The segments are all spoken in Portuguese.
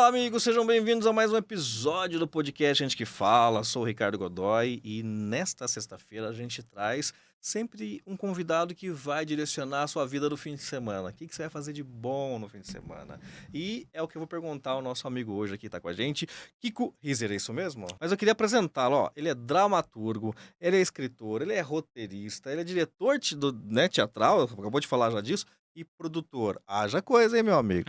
Olá, amigos, sejam bem-vindos a mais um episódio do podcast Gente que Fala. Sou o Ricardo Godoy e nesta sexta-feira a gente traz sempre um convidado que vai direcionar a sua vida do fim de semana. O que você vai fazer de bom no fim de semana? E é o que eu vou perguntar ao nosso amigo hoje aqui, tá com a gente, Kiko Rizer, é isso mesmo? Mas eu queria apresentá-lo, ó. Ele é dramaturgo, ele é escritor, ele é roteirista, ele é diretor teatral, acabou de falar já disso, e produtor. Haja coisa, hein, meu amigo?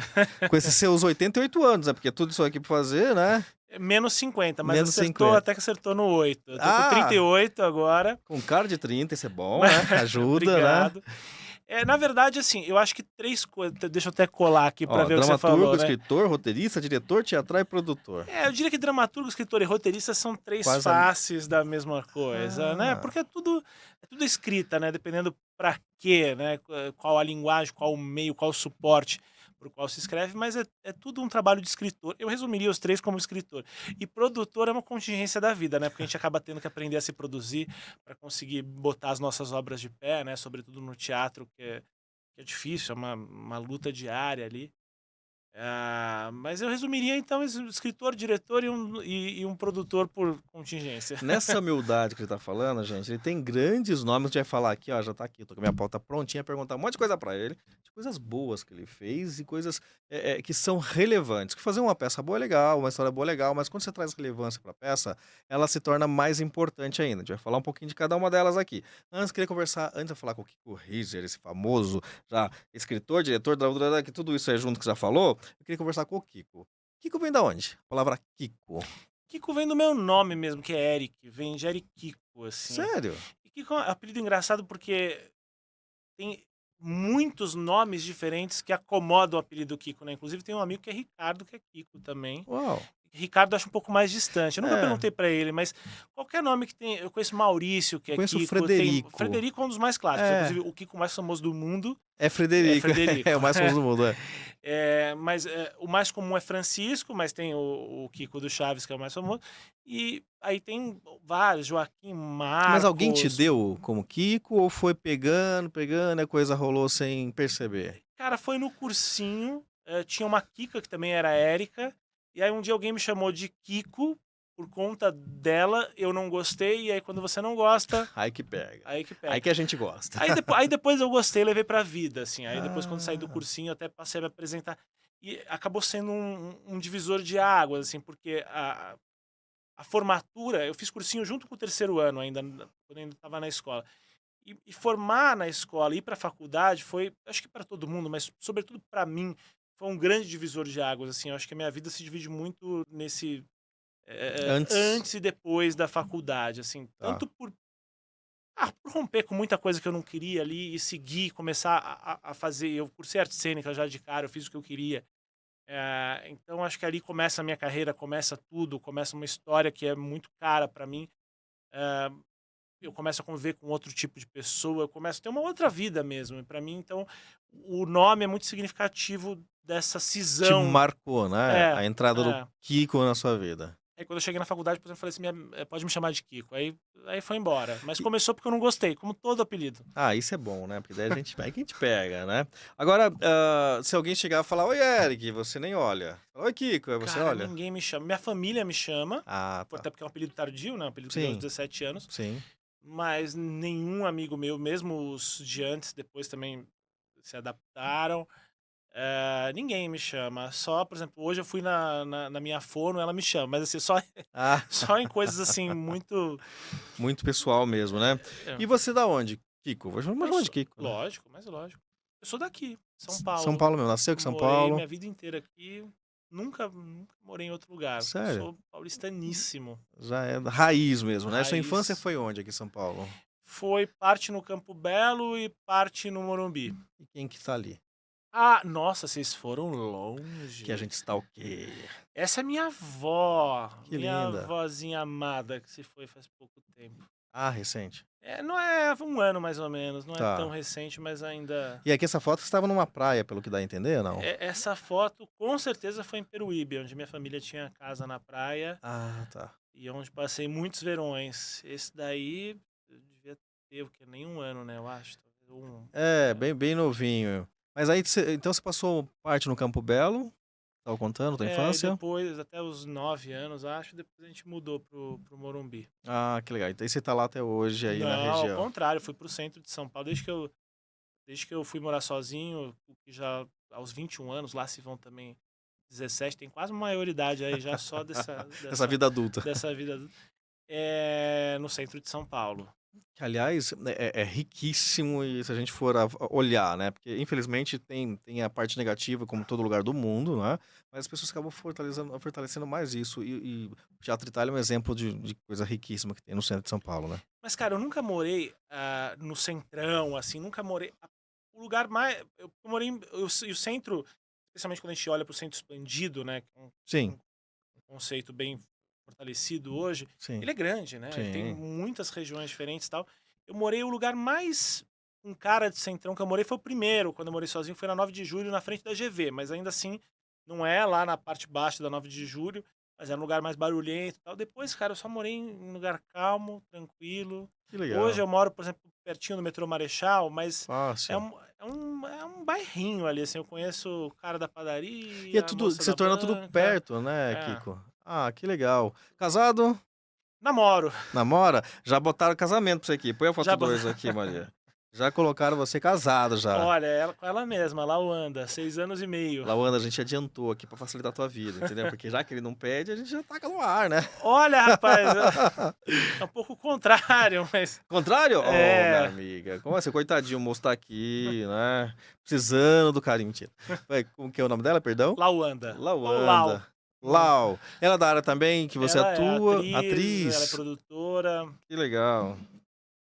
Com esses seus 88 anos, né? Porque tudo isso aqui pra fazer, né? Menos 50, mas Menos acertou, 50. até que acertou no 8. Eu tô com Ah, 38 agora. com cara de 30, isso é bom, Mas né? Ajuda, né? obrigado. Na verdade, assim, eu acho que 3 coisas, deixa eu até colar aqui pra Ó, ver o que você dramaturgo, falou, né. escritor, roteirista, diretor, teatral e produtor. Eu diria que dramaturgo, escritor e roteirista são 3 Quase a... faces da mesma coisa, né, Ah, porque é tudo escrita, né, dependendo pra quê, né, qual a linguagem, qual o meio, qual o suporte para o qual se escreve, mas é tudo um trabalho de escritor. Eu resumiria os 3 como escritor. E produtor é uma contingência da vida, né, porque a gente acaba tendo que aprender a se produzir para conseguir botar as nossas obras de pé, né, sobretudo no teatro, que é difícil, é uma luta diária ali. Mas eu resumiria então escritor, diretor e um produtor por contingência. nessa humildade que ele tá falando, gente, ele tem grandes nomes. A gente vai falar aqui, ó, já tá aqui, tô com a minha pauta prontinha, perguntar um monte de coisa pra ele, de coisas boas que ele fez e coisas que são relevantes. Que fazer uma peça boa é legal, uma história boa é legal, mas quando você traz relevância pra peça, ela se torna mais importante ainda. A gente vai falar um pouquinho de cada uma delas aqui. Antes de falar com o Kiko Rizer, esse famoso já escritor, diretor, que tudo isso é junto que você já falou, eu queria conversar com o Kiko. Kiko vem da onde? A palavra Kiko. Kiko vem do meu nome mesmo, que é Eric, vem de Eriquico, assim. Sério? E Kiko é um apelido engraçado porque tem muitos nomes diferentes que acomodam o apelido Kiko, né? Inclusive tem um amigo que é Ricardo, que é Kiko também. Uau. Ricardo eu acho um pouco mais distante. Eu nunca É, perguntei pra ele, mas qualquer nome que tem. Eu conheço Maurício, que eu é conheço o Kiko. Tem Frederico. Frederico é um dos mais clássicos. É, Inclusive, o Kiko mais famoso do mundo é é Frederico. É Frederico. o mais famoso do mundo, é. Mas o mais comum é Francisco, mas tem o Kiko do Chaves, que é o mais famoso. E aí tem vários, Joaquim, Mas alguém te Marcos. deu como Kiko ou foi pegando, pegando e a coisa rolou sem perceber? Cara, foi no cursinho, tinha uma Kika que também era Érica, e aí um dia alguém me chamou de Kiko, por conta dela, eu não gostei, e aí quando você não gosta, Aí que pega. aí que Aí pega. que a gente gosta. Aí depois eu gostei e levei pra vida, assim, aí depois quando saí do Ah, cursinho eu até passei a me apresentar, e acabou sendo um divisor de águas, assim, porque a formatura, eu fiz cursinho junto com o terceiro ano ainda, quando eu ainda estava na escola. E formar na escola e ir para a faculdade foi, acho que para todo mundo, mas sobretudo para mim, foi um grande divisor de águas, assim, eu acho que a minha vida se divide muito nesse, antes. antes e depois da faculdade, assim, Tá. tanto por romper com muita coisa que eu não queria ali e seguir, começar a fazer, eu cursei arte cênica já de cara, eu fiz o que eu queria, então acho que ali começa a minha carreira, começa tudo, começa uma história que é muito cara para mim, eh, eu começo a conviver com outro tipo de pessoa, eu começo a ter uma outra vida mesmo. E para mim, então, o nome é muito significativo dessa Te cisão. marcou, né? É, A entrada do é. Kiko na sua vida. Aí quando eu cheguei na faculdade, por exemplo, eu falei assim: pode me chamar de Kiko. Aí foi embora. Mas começou porque eu não gostei, como todo apelido. Ah, isso é bom, né? Porque daí aí que a gente pega, né? Agora, se alguém chegar e falar, oi, Eric, você nem olha. Fala, oi, Kiko, aí você Cara, olha? ninguém me chama. Minha família me chama, Ah, tá. até porque é um apelido tardio, né? Um apelido que eu dei aos Sim, 17 anos. sim. Mas nenhum amigo meu, mesmo os de antes, depois também se adaptaram. Ninguém me chama. Só, por exemplo, hoje eu fui na minha fono, ela me chama, mas assim, só, Ah, só em coisas assim muito. muito pessoal mesmo, né? é, E você da onde, Kiko? Vou Eu chamar de sou. Kiko, né? Lógico, mas é lógico. Eu sou daqui, São São Paulo. Paulo mesmo, nasceu aqui em São Morei Paulo. minha vida inteira aqui. Nunca morei em outro lugar. Sério? Sou paulistaníssimo. Já é da raiz mesmo, né? Sua infância Raiz. foi onde aqui em São Paulo? Foi parte no Campo Belo e parte no Morumbi. E quem que tá ali? Nossa, vocês foram Que a longe. gente stalkeia. Essa é minha avó, Que minha linda. vozinha amada, que se foi faz pouco tempo. Ah, recente. Não é um ano mais ou menos, não é tão Tá. recente, mas ainda. E aqui essa foto você estava numa praia, pelo que dá a entender, ou não? Essa foto com certeza foi em Peruíbe, onde minha família tinha casa na praia Ah, tá. e onde passei muitos verões. Esse daí eu devia ter, o quê? Nem um ano, né? Eu acho. Talvez É, é. bem, bem novinho. Mas aí, então você passou parte no Campo Belo Tava contando, tua E infância? depois, até os 9 anos, acho, depois a gente mudou pro Morumbi. Ah, que legal. Então aí você tá lá até hoje aí na Não, ao região. contrário, eu fui pro centro de São Paulo desde que eu fui morar sozinho, o que já aos 21 anos, lá se vão também 17, tem quase uma maioridade aí já só dessa Essa dessa vida adulta. dessa vida no centro de São Paulo. Que, aliás, né, é riquíssimo e se a gente for olhar, né? Porque, infelizmente, tem a parte negativa, como todo lugar do mundo, né? Mas as pessoas acabam fortalecendo mais isso. E o Teatro Itália é um exemplo de coisa riquíssima que tem no centro de São Paulo, né? Mas, cara, eu nunca morei, no centrão, assim, nunca morei o lugar mais eu morei e o centro, especialmente quando a gente olha para o centro expandido, né, que é Sim, um conceito bem fortalecido hoje, sim, ele é grande, né, ele tem sim. muitas regiões diferentes e tal. Eu morei o lugar mais com cara de centrão que eu morei foi o primeiro, quando eu morei sozinho, foi na 9 de Julho, na frente da GV, mas ainda assim, não é lá na parte baixa da 9 de Julho, mas era um lugar mais barulhento e tal. Depois, cara, eu só morei em lugar calmo, tranquilo. Que Hoje legal. eu moro, por exemplo, pertinho do metrô Marechal, mas é Fácil. um, é um bairrinho ali, assim, eu conheço o cara da E é padaria, a tudo, moça se da torna tudo banca. perto, né, É. Kiko? Ah, que legal. Casado? Namoro. Namora? Já botaram casamento pra você aqui. Põe a foto Já. 2 aqui, Maria. Já colocaram você casado já. Olha, ela com ela mesma, Lauanda, 6 anos e meio. Lawanda, a gente adiantou aqui pra facilitar a tua vida, entendeu? Porque já que ele não pede, a gente já taca no ar, né? Olha, rapaz, é um pouco o contrário, mas Contrário? Oh, minha é, amiga. Como assim? Coitadinho, o moço tá aqui, né? Precisando do carinho. Mentira. Vai, como que é o nome dela, perdão? Lauanda, ou Lau. Lawanda. Hum. Lau. Ela é da área também que você Ela é atua? atriz, ela é Atriz. produtora. Que legal.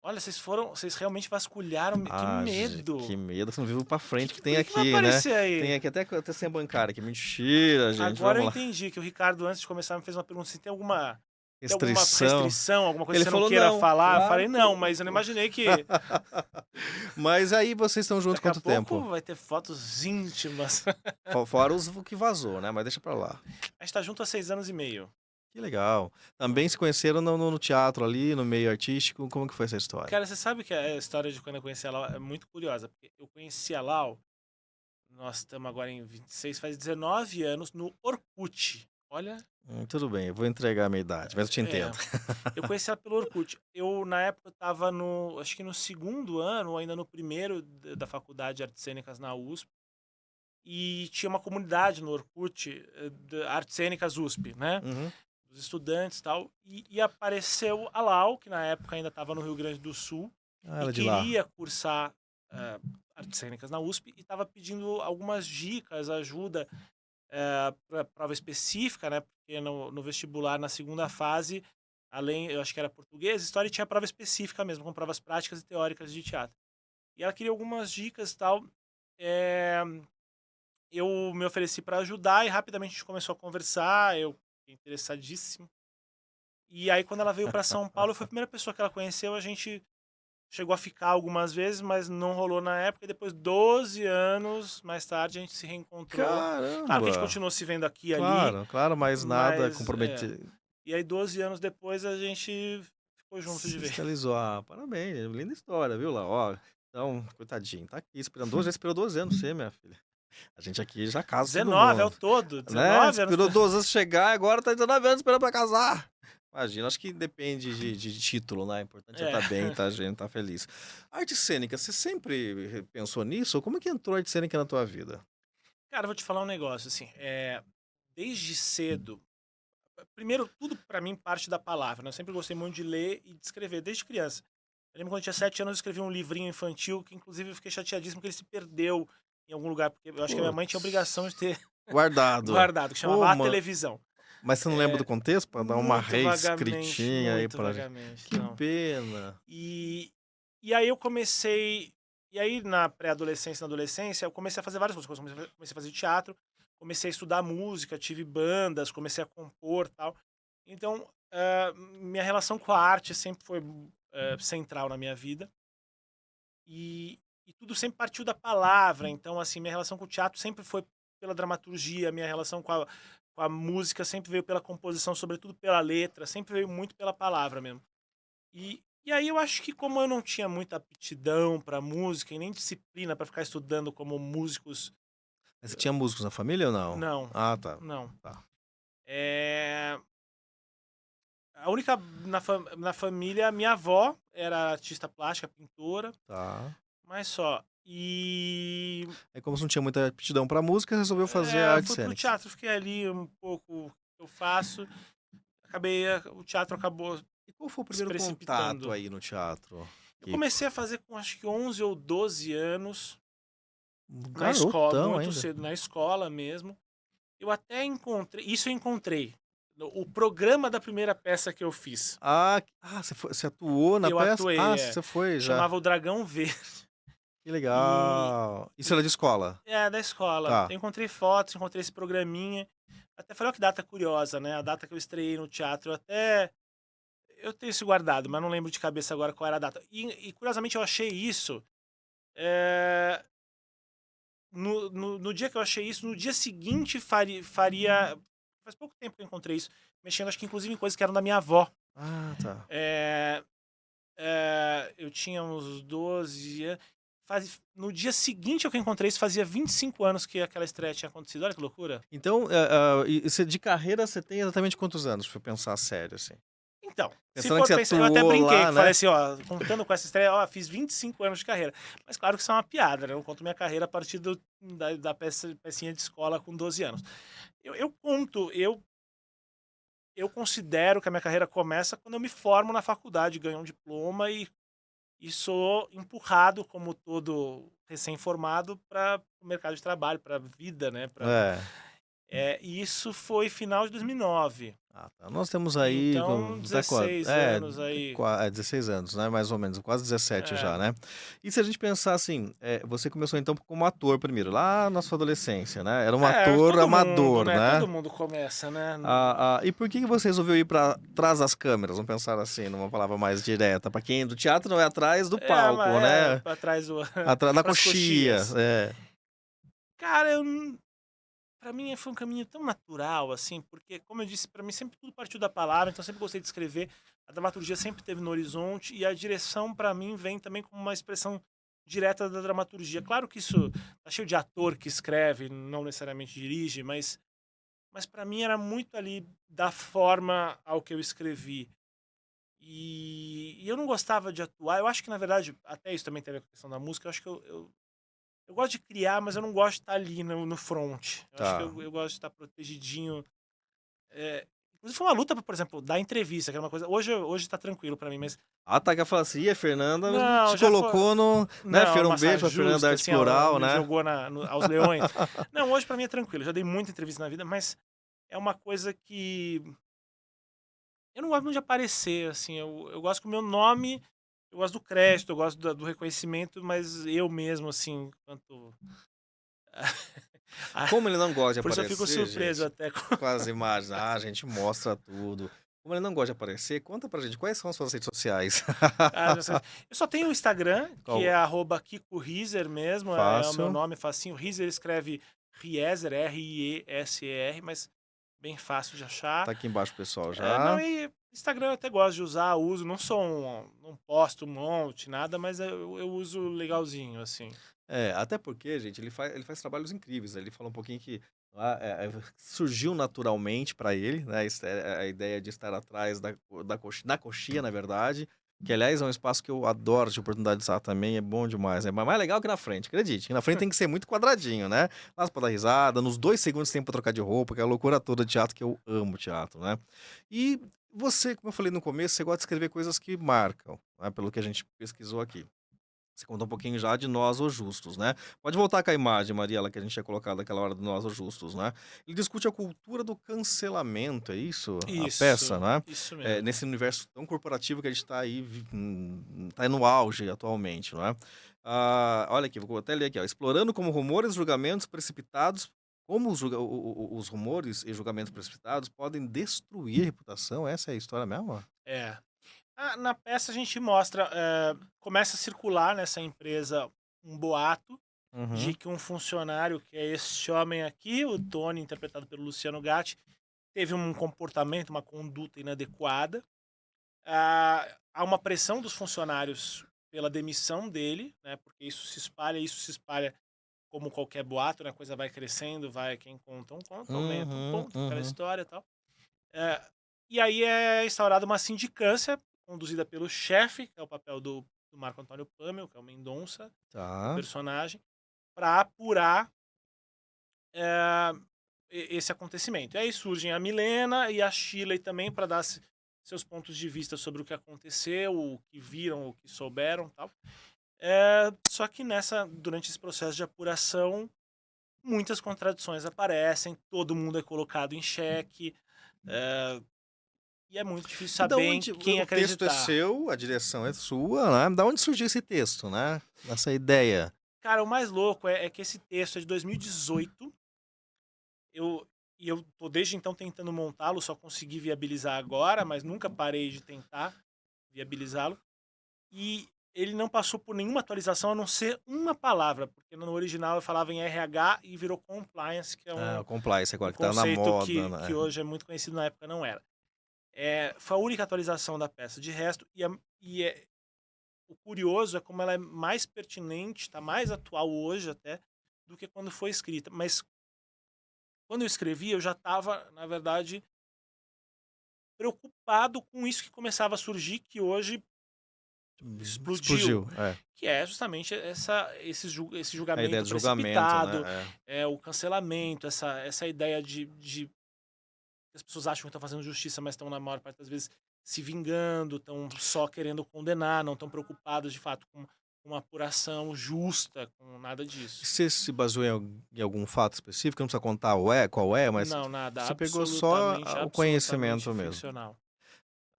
Olha, vocês realmente vasculharam, que Ah, que medo. medo. Você não viu pra frente que O tem que vai aqui, né? aparecer Tem aí? aqui até senha bancária aqui. Mentira, gente. Agora eu Vamos lá. entendi que o Ricardo, antes de começar, me fez uma pergunta se tem alguma Restrição. restrição, alguma coisa que Ele você não falou queira não. falar. Eu Claro falei, que. não, mas eu não imaginei que Mas aí vocês estão juntos daqui a quanto tempo? pouco vai ter fotos íntimas. Fora os que vazou, né? Mas deixa pra lá. A gente tá junto há 6 anos e meio. Que legal. Também se conheceram no teatro ali, no meio artístico. Como que foi essa história? Cara, você sabe que a história de quando eu conheci a Lau é muito curiosa, porque eu conheci a Lau, nós estamos agora em 26, faz 19 anos, no Orkut. Olha, Tudo bem, eu vou entregar a minha idade, mas eu te é, entendo. eu conheci ela pelo Orkut. Eu, na época, eu tava acho que no segundo ano, ou ainda no primeiro da faculdade de Artes Cênicas na USP, e tinha uma comunidade no Orkut, de Artes Cênicas USP, né? Uhum. Dos estudantes e tal. E apareceu a Lau, que na época ainda estava no Rio Grande do Sul, Ah, e ela é de lá. queria cursar Artes Cênicas na USP, e estava pedindo algumas dicas, ajuda para prova específica, né? Porque no vestibular, na segunda fase, além, eu acho que era português, história, e tinha prova específica mesmo, com provas práticas e teóricas de teatro. E ela queria algumas dicas e tal. É, eu me ofereci para ajudar e rapidamente a gente começou a conversar, eu fiquei interessadíssimo. E aí, quando ela veio para São Paulo, eu fui a primeira pessoa que ela conheceu. A gente chegou a ficar algumas vezes, mas não rolou na época. E depois, 12 anos mais tarde, a gente se reencontrou. Claro que a gente Caramba! continuou se vendo aqui e ali, Claro, claro, mas nada mas comprometido. E aí, 12 anos depois, a gente ficou junto de Se vez. escalizou. Ah, parabéns, linda história, viu lá? Ó, então, coitadinho, tá aqui esperando 12, já esperou 12 anos você, minha filha. A gente aqui já casa todo 19 é o mundo, todo, né? 19 anos. Esperou 12 anos chegar, agora tá 19 anos esperando pra casar. Imagina, acho que depende de título, né? O importante é É. estar bem, tá, gente, tá feliz. Arte cênica, você sempre pensou nisso? Ou como é que entrou a arte cênica na tua vida? Cara, eu vou te falar um negócio, assim, desde cedo, primeiro, tudo pra mim parte da palavra, né? Eu sempre gostei muito de ler e de escrever, desde criança. Eu lembro quando eu tinha 7 anos, eu escrevi um livrinho infantil, que inclusive eu fiquei chateadíssimo que ele se perdeu em algum lugar, porque eu acho que a minha mãe tinha obrigação de Putz, ter guardado. guardado, que Ô, chamava A Televisão. mas você não lembra do É, contexto? Pra dar uma reescritinha aí muito pra gente. vagamente, Que não. pena. E, e aí eu comecei. E aí, na pré-adolescência, na adolescência, eu comecei a fazer várias coisas. Comecei a fazer teatro, comecei a estudar música, tive bandas, comecei a compor e tal. Então, minha relação com a arte sempre foi central na minha vida. E tudo sempre partiu da palavra. Então, assim, minha relação com o teatro sempre foi pela dramaturgia, minha relação com a música sempre veio pela composição, sobretudo pela letra, sempre veio muito pela palavra mesmo. E aí eu acho que como eu não tinha muita aptidão para música e nem disciplina para ficar estudando como músicos Mas você tinha músicos na família ou não? Não, Ah, tá. não. Tá. Eh, a única na família, minha avó era artista plástica, pintora, Tá. mas só. E Aí como você não tinha muita aptidão pra música, resolveu fazer artes fui pro cênicas. teatro, fiquei ali um pouco, eu faço, o teatro acabou E qual foi o se primeiro contato precipitando. aí no teatro? Eu Que comecei a fazer com acho que 11 ou 12 anos, na escola, garotão muito ainda. cedo, na escola mesmo. Eu até encontrei, isso eu encontrei, o programa da primeira peça que eu fiz. Você atuou na Eu peça? Ah, atuei, você foi já. chamava O Dragão Verde. Que E, legal. Isso era de escola? da escola. Tá. Eu encontrei fotos, encontrei esse programinha. Até falei, ó, que data curiosa, né? A data que eu estreiei no teatro, eu tenho isso guardado, mas não lembro de cabeça agora qual era a data. E curiosamente eu achei isso. eh, no dia que eu achei isso, no dia seguinte faria. Faz pouco tempo que eu encontrei isso. Mexendo, acho que inclusive em coisas que eram da minha avó. Ah, tá. Eh, eu tinha uns 12 anos. No dia seguinte ao que eu encontrei isso, fazia 25 anos que aquela estreia tinha acontecido. Olha que loucura. Então, e você de carreira você tem exatamente quantos anos, se for pensar sério, assim? Então, se Pensando que for você pensar, eu até atuou brinquei, lá, que falei né? assim, ó, contando com essa estreia, ó, fiz 25 anos de carreira. Mas claro que isso é uma piada, né? Eu conto minha carreira a partir da pecinha de escola com 12 anos. Eu conto, eu considero que a minha carreira começa quando eu me formo na faculdade, ganho um diploma e sou empurrado, como todo recém-formado, para o mercado de trabalho, para a vida, né? É. E isso foi final de 2009. Ah, tá. Nós temos aí Então, tá 16 anos aí. 16 anos, né, mais ou menos, quase 17 É, já, né. E se a gente pensar assim, você começou então como ator primeiro, lá na sua adolescência, né, era um ator todo mundo, amador, né? né. Todo mundo começa, né? E por que você resolveu ir pra trás das câmeras? Vamos pensar assim, numa palavra mais direta, pra quem é do teatro não é atrás do palco, né, Pra trás do. atrás da Pras coxia, coxias. é. Cara, pra mim foi um caminho tão natural, assim, porque, como eu disse, pra mim sempre tudo partiu da palavra, então eu sempre gostei de escrever. A dramaturgia sempre teve no horizonte e a direção, pra mim, vem também como uma expressão direta da dramaturgia. Claro que isso tá cheio de ator que escreve, não necessariamente dirige, mas para mim era muito ali da forma ao que eu escrevi. E eu não gostava de atuar. Eu acho que, na verdade, até isso também tem a ver com a questão da música. Eu acho que eu gosto de criar, mas eu não gosto de estar ali no front. Eu acho que Tá. eu gosto de estar protegidinho. Inclusive, foi uma luta, por exemplo, dar entrevista, que era uma coisa. Hoje tá tranquilo para mim, mas. Tá que eu falo assim: "Ih, a Fernanda Não, te já foi. colocou no", né, Não, Fer, um uma saia beijo pra Fernanda da justa, Arte assim, ó, Plural, me né. jogou aos leões. Não, hoje para mim é tranquilo. Já dei muita entrevista na vida, mas é uma coisa que eu não gosto muito de aparecer, assim, eu gosto que o meu nome, eu gosto do crédito, eu gosto do reconhecimento, mas eu mesmo, assim, quanto ah, Como ele não gosta de por isso eu fico aparecer, surpreso gente, até com com as imagens, a gente mostra tudo. Como ele não gosta de aparecer, conta pra gente quais são as suas redes sociais? as mensagens. Eu só tenho o Instagram, que é Qual? @KikoRiser mesmo, é o meu Fácil, nome facinho, Riser escreve Rieser, Rieser, mas bem fácil de tá achar. aqui embaixo pessoal Não, já. e Instagram eu até gosto de usar, uso, não posto um monte, nada, mas eu uso legalzinho, assim. Até porque, gente, ele faz trabalhos incríveis, né, ele fala um pouquinho que, surgiu naturalmente pra ele, né, a ideia de estar atrás da coxia, na verdade, que aliás é um espaço que eu adoro, de oportunidade de estar também, é bom demais, é mais legal que na frente, acredite, que na frente tem que ser muito quadradinho, né, lá pra dar risada, nos 2 segundos tem pra trocar de roupa, que é a loucura toda de teatro, que eu amo teatro, né. E você, como eu falei no começo, você gosta de escrever coisas que marcam, né, pelo que a gente pesquisou aqui. Você contou um pouquinho já de Nós, os Justos, né. Pode voltar com a imagem, Mariela, que a gente tinha colocado aquela hora do Nós, os Justos, né. Ele discute a cultura do cancelamento, é isso? A peça, né. Isso mesmo. Nesse universo tão corporativo que a gente tá aí tá aí no auge atualmente, não é. Olha aqui, vou até ler aqui, ó: "Explorando como rumores, julgamentos precipitados como os rumores e julgamentos precipitados podem destruir a reputação", essa é a história mesmo? É. Na peça a gente mostra, começa a circular nessa empresa um boato de Uhum. que um funcionário, que é este homem aqui, o Tony, interpretado pelo Luciano Gatti, teve um comportamento, uma conduta inadequada. Há uma pressão dos funcionários pela demissão dele, né, porque isso se espalha como qualquer boato, né, a coisa vai crescendo, quem conta um conta, aumenta um Uhum, ponto, aquela uhum. história e tal. Eh, e aí é instaurada uma sindicância, conduzida pelo chefe, que é o papel do Marco Antônio Pâmel, que é o Mendonça, o Tá. personagem, para apurar eh, esse acontecimento. E aí surgem a Milena e a Shirley também para dar seus pontos de vista sobre o que aconteceu, o que viram, o que souberam e tal. Só que durante esse processo de apuração, muitas contradições aparecem, todo mundo é colocado em xeque, eh, e é muito difícil E da saber em onde quem o texto é acreditar. seu, a direção é sua, né? Da onde surgiu esse texto, né? Essa ideia? Cara, o mais louco é que esse texto é de 2018, eu, e eu tô desde então tentando montá-lo, só consegui viabilizar agora, mas nunca parei de tentar viabilizá-lo. E ele não passou por nenhuma atualização a não ser uma palavra, porque no original eu falava em RH e virou compliance, que é Ah, um, o compliance um agora, que tá na conceito moda, que né? hoje é muito conhecido, na época não era. Foi a única atualização da peça. De resto, o curioso é como ela é mais pertinente, está mais atual hoje até, do que quando foi escrita. Mas quando eu escrevi, eu já estava, na verdade, preocupado com isso que começava a surgir, que hoje explodiu, Explodiu, é. que é justamente esse A ideia julgamento de julgamento, precipitado, né? o cancelamento, essa ideia de que as pessoas acham que estão fazendo justiça, mas estão, na maior parte das vezes, se vingando, estão só querendo condenar, não estão preocupados, de fato, com uma apuração justa, com nada disso. Você se baseou em algum fato específico? Não precisa contar qual é, mas Não, nada, você pegou só absolutamente, o absolutamente conhecimento mesmo. ficcional.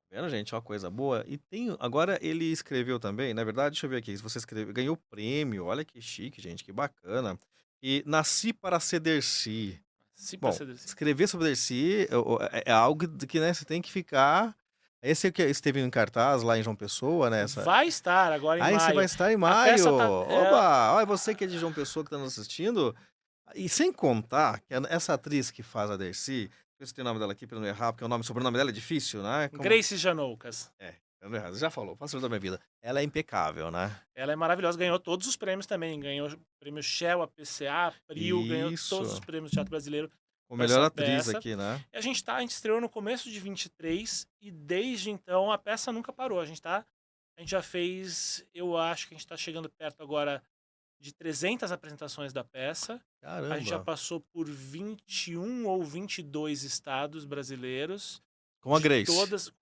Vendo, gente, uma coisa boa. E tem. Agora ele escreveu também, na verdade, deixa eu ver aqui. Se você escreveu, ganhou prêmio, olha que chique, gente, que bacana. E Nasci para ser Dercy. Se pra Bom, ser assim. escrever sobre Dercy é algo que, né, você tem que ficar. Esse é o que esteve em cartaz lá em João Pessoa, né? Vai estar agora em Aí você vai maio. estar em A maio. peça tá. Oba! Olha, você que é de João Pessoa que está nos assistindo. E sem contar que essa atriz que faz a Dercy, eu sei o nome dela aqui para não errar, porque o sobrenome dela é difícil, né? Grace Janoucas. É, tá vendo errado. Já falou, passou da minha vida. Ela é impecável, né? Ela é maravilhosa, ganhou todos os prêmios também. Ganhou o prêmio Shell, APCA, Abril, ganhou todos os Isso. prêmios do Teatro Brasileiro O com melhor essa atriz peça. aqui, né? E a gente estreou no começo de 23 e desde então a peça nunca parou. A gente já fez, eu acho que a gente está chegando perto agora de 300 apresentações da peça. A gente já Caramba. passou por 21 ou 22 estados brasileiros, Com a Grace.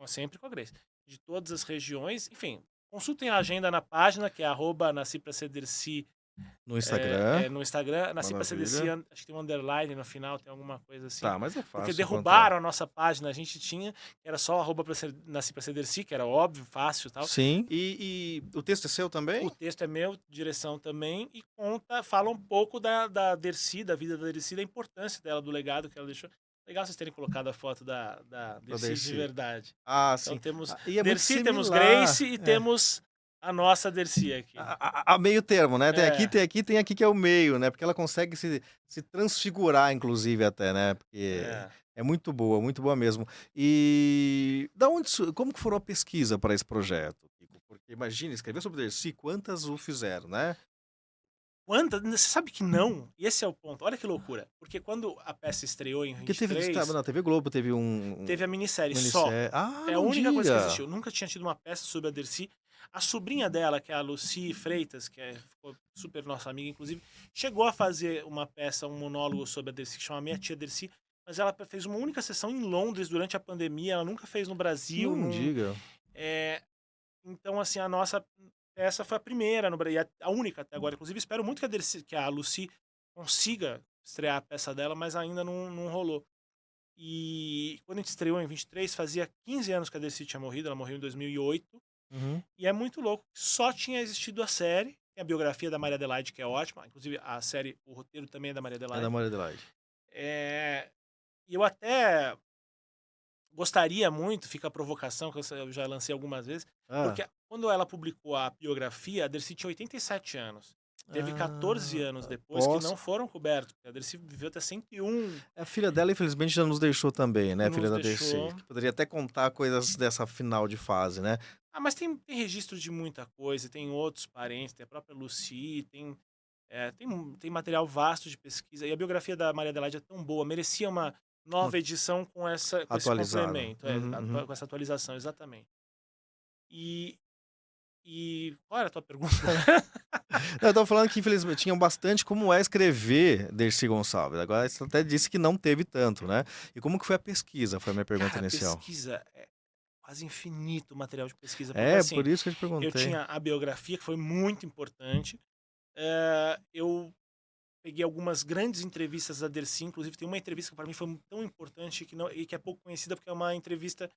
sempre com a Grace, de todas as regiões. Enfim, consultem a agenda na página, que é @nascipracederci No Instagram. no Instagram, nascipracederci, Maravilha. acho que tem um underline no final, tem alguma coisa assim. Tá, mas é Porque fácil encontrar. derrubaram a nossa página, a gente tinha, era só @nascipracederci, que era óbvio, fácil e tal. Sim. E o texto é seu O também? texto é meu, direção também, e fala um pouco da Dercy, da vida da Dercy, da importância dela, do legado que ela deixou. Legal vocês terem colocado a foto da Da Dercy de Dercy. verdade. Ah, Então sim. temos Ah, e é muito Dercy, temos similar. Grace e É. temos a nossa Dercy aqui. A meio termo, né? Tem aqui, É, tem aqui, tem aqui que é o meio, né? Porque ela consegue se transfigurar, inclusive, até, né? Porque é. é muito boa mesmo. E como que foram a pesquisa para esse projeto, Kiko? Porque imagina, escrever sobre Dercy, quantas o fizeram, né? Você sabe que não? E esse é o ponto. Olha que loucura. Porque quando a peça estreou em Porque estava 23, na TV Globo, teve teve a minissérie só. minissérie. Ah, É a não única coisa que diga! existiu. Nunca tinha tido uma peça sobre a Dercy. A sobrinha dela, que é a Lucy Freitas, ficou super nossa amiga, inclusive, chegou a fazer uma peça, um monólogo sobre a Dercy, que chama Minha Tia Dercy, mas ela fez uma única sessão em Londres durante a pandemia, ela nunca fez no Brasil. Não diga. É, então, assim, a nossa peça foi a primeira no Brasil, a única até agora. Inclusive, espero muito que a Lucy consiga estrear a peça dela, mas ainda não rolou. E quando a gente estreou em 23, fazia 15 anos que a Dercy tinha morrido, ela morreu em 2008. Uhum. E é muito louco que só tinha existido a série, tem a biografia da Maria Adelaide, que é ótima, inclusive a série, o roteiro também é da Maria É da Adelaide. Maria Adelaide. E eu até gostaria muito, fica a provocação, que eu já lancei algumas vezes, Ah. porque quando ela publicou a biografia, a Dercy tinha 87 anos. Teve 14 anos depois que Posso. não foram cobertos, porque a Dercy viveu até 101, A filha dela, infelizmente, já nos deixou também, né? A filha nos da Dercy. deixou. Que poderia até contar coisas dessa final de fase, né? Ah, mas tem registro de muita coisa, tem outros parentes, tem a própria Lucy, tem Tem material vasto de pesquisa, e a biografia da Maria Adelaide é tão boa, merecia uma nova edição com esse Atualizado. complemento, Uhum. com essa atualização, exatamente. E qual era a tua pergunta? Não, eu tava falando que infelizmente tinham bastante como é escrever Dercy Gonçalves. Agora você até disse que não teve tanto, né? E como que foi a pesquisa? Foi a minha pergunta Cara, inicial. pesquisa é quase infinito o material de pesquisa, porque É, assim, por isso que eu te eu perguntei. tinha a biografia, que foi muito importante, eu peguei algumas grandes entrevistas da Dercy, inclusive tem uma entrevista que para mim foi tão importante e que é pouco conhecida, porque é uma entrevista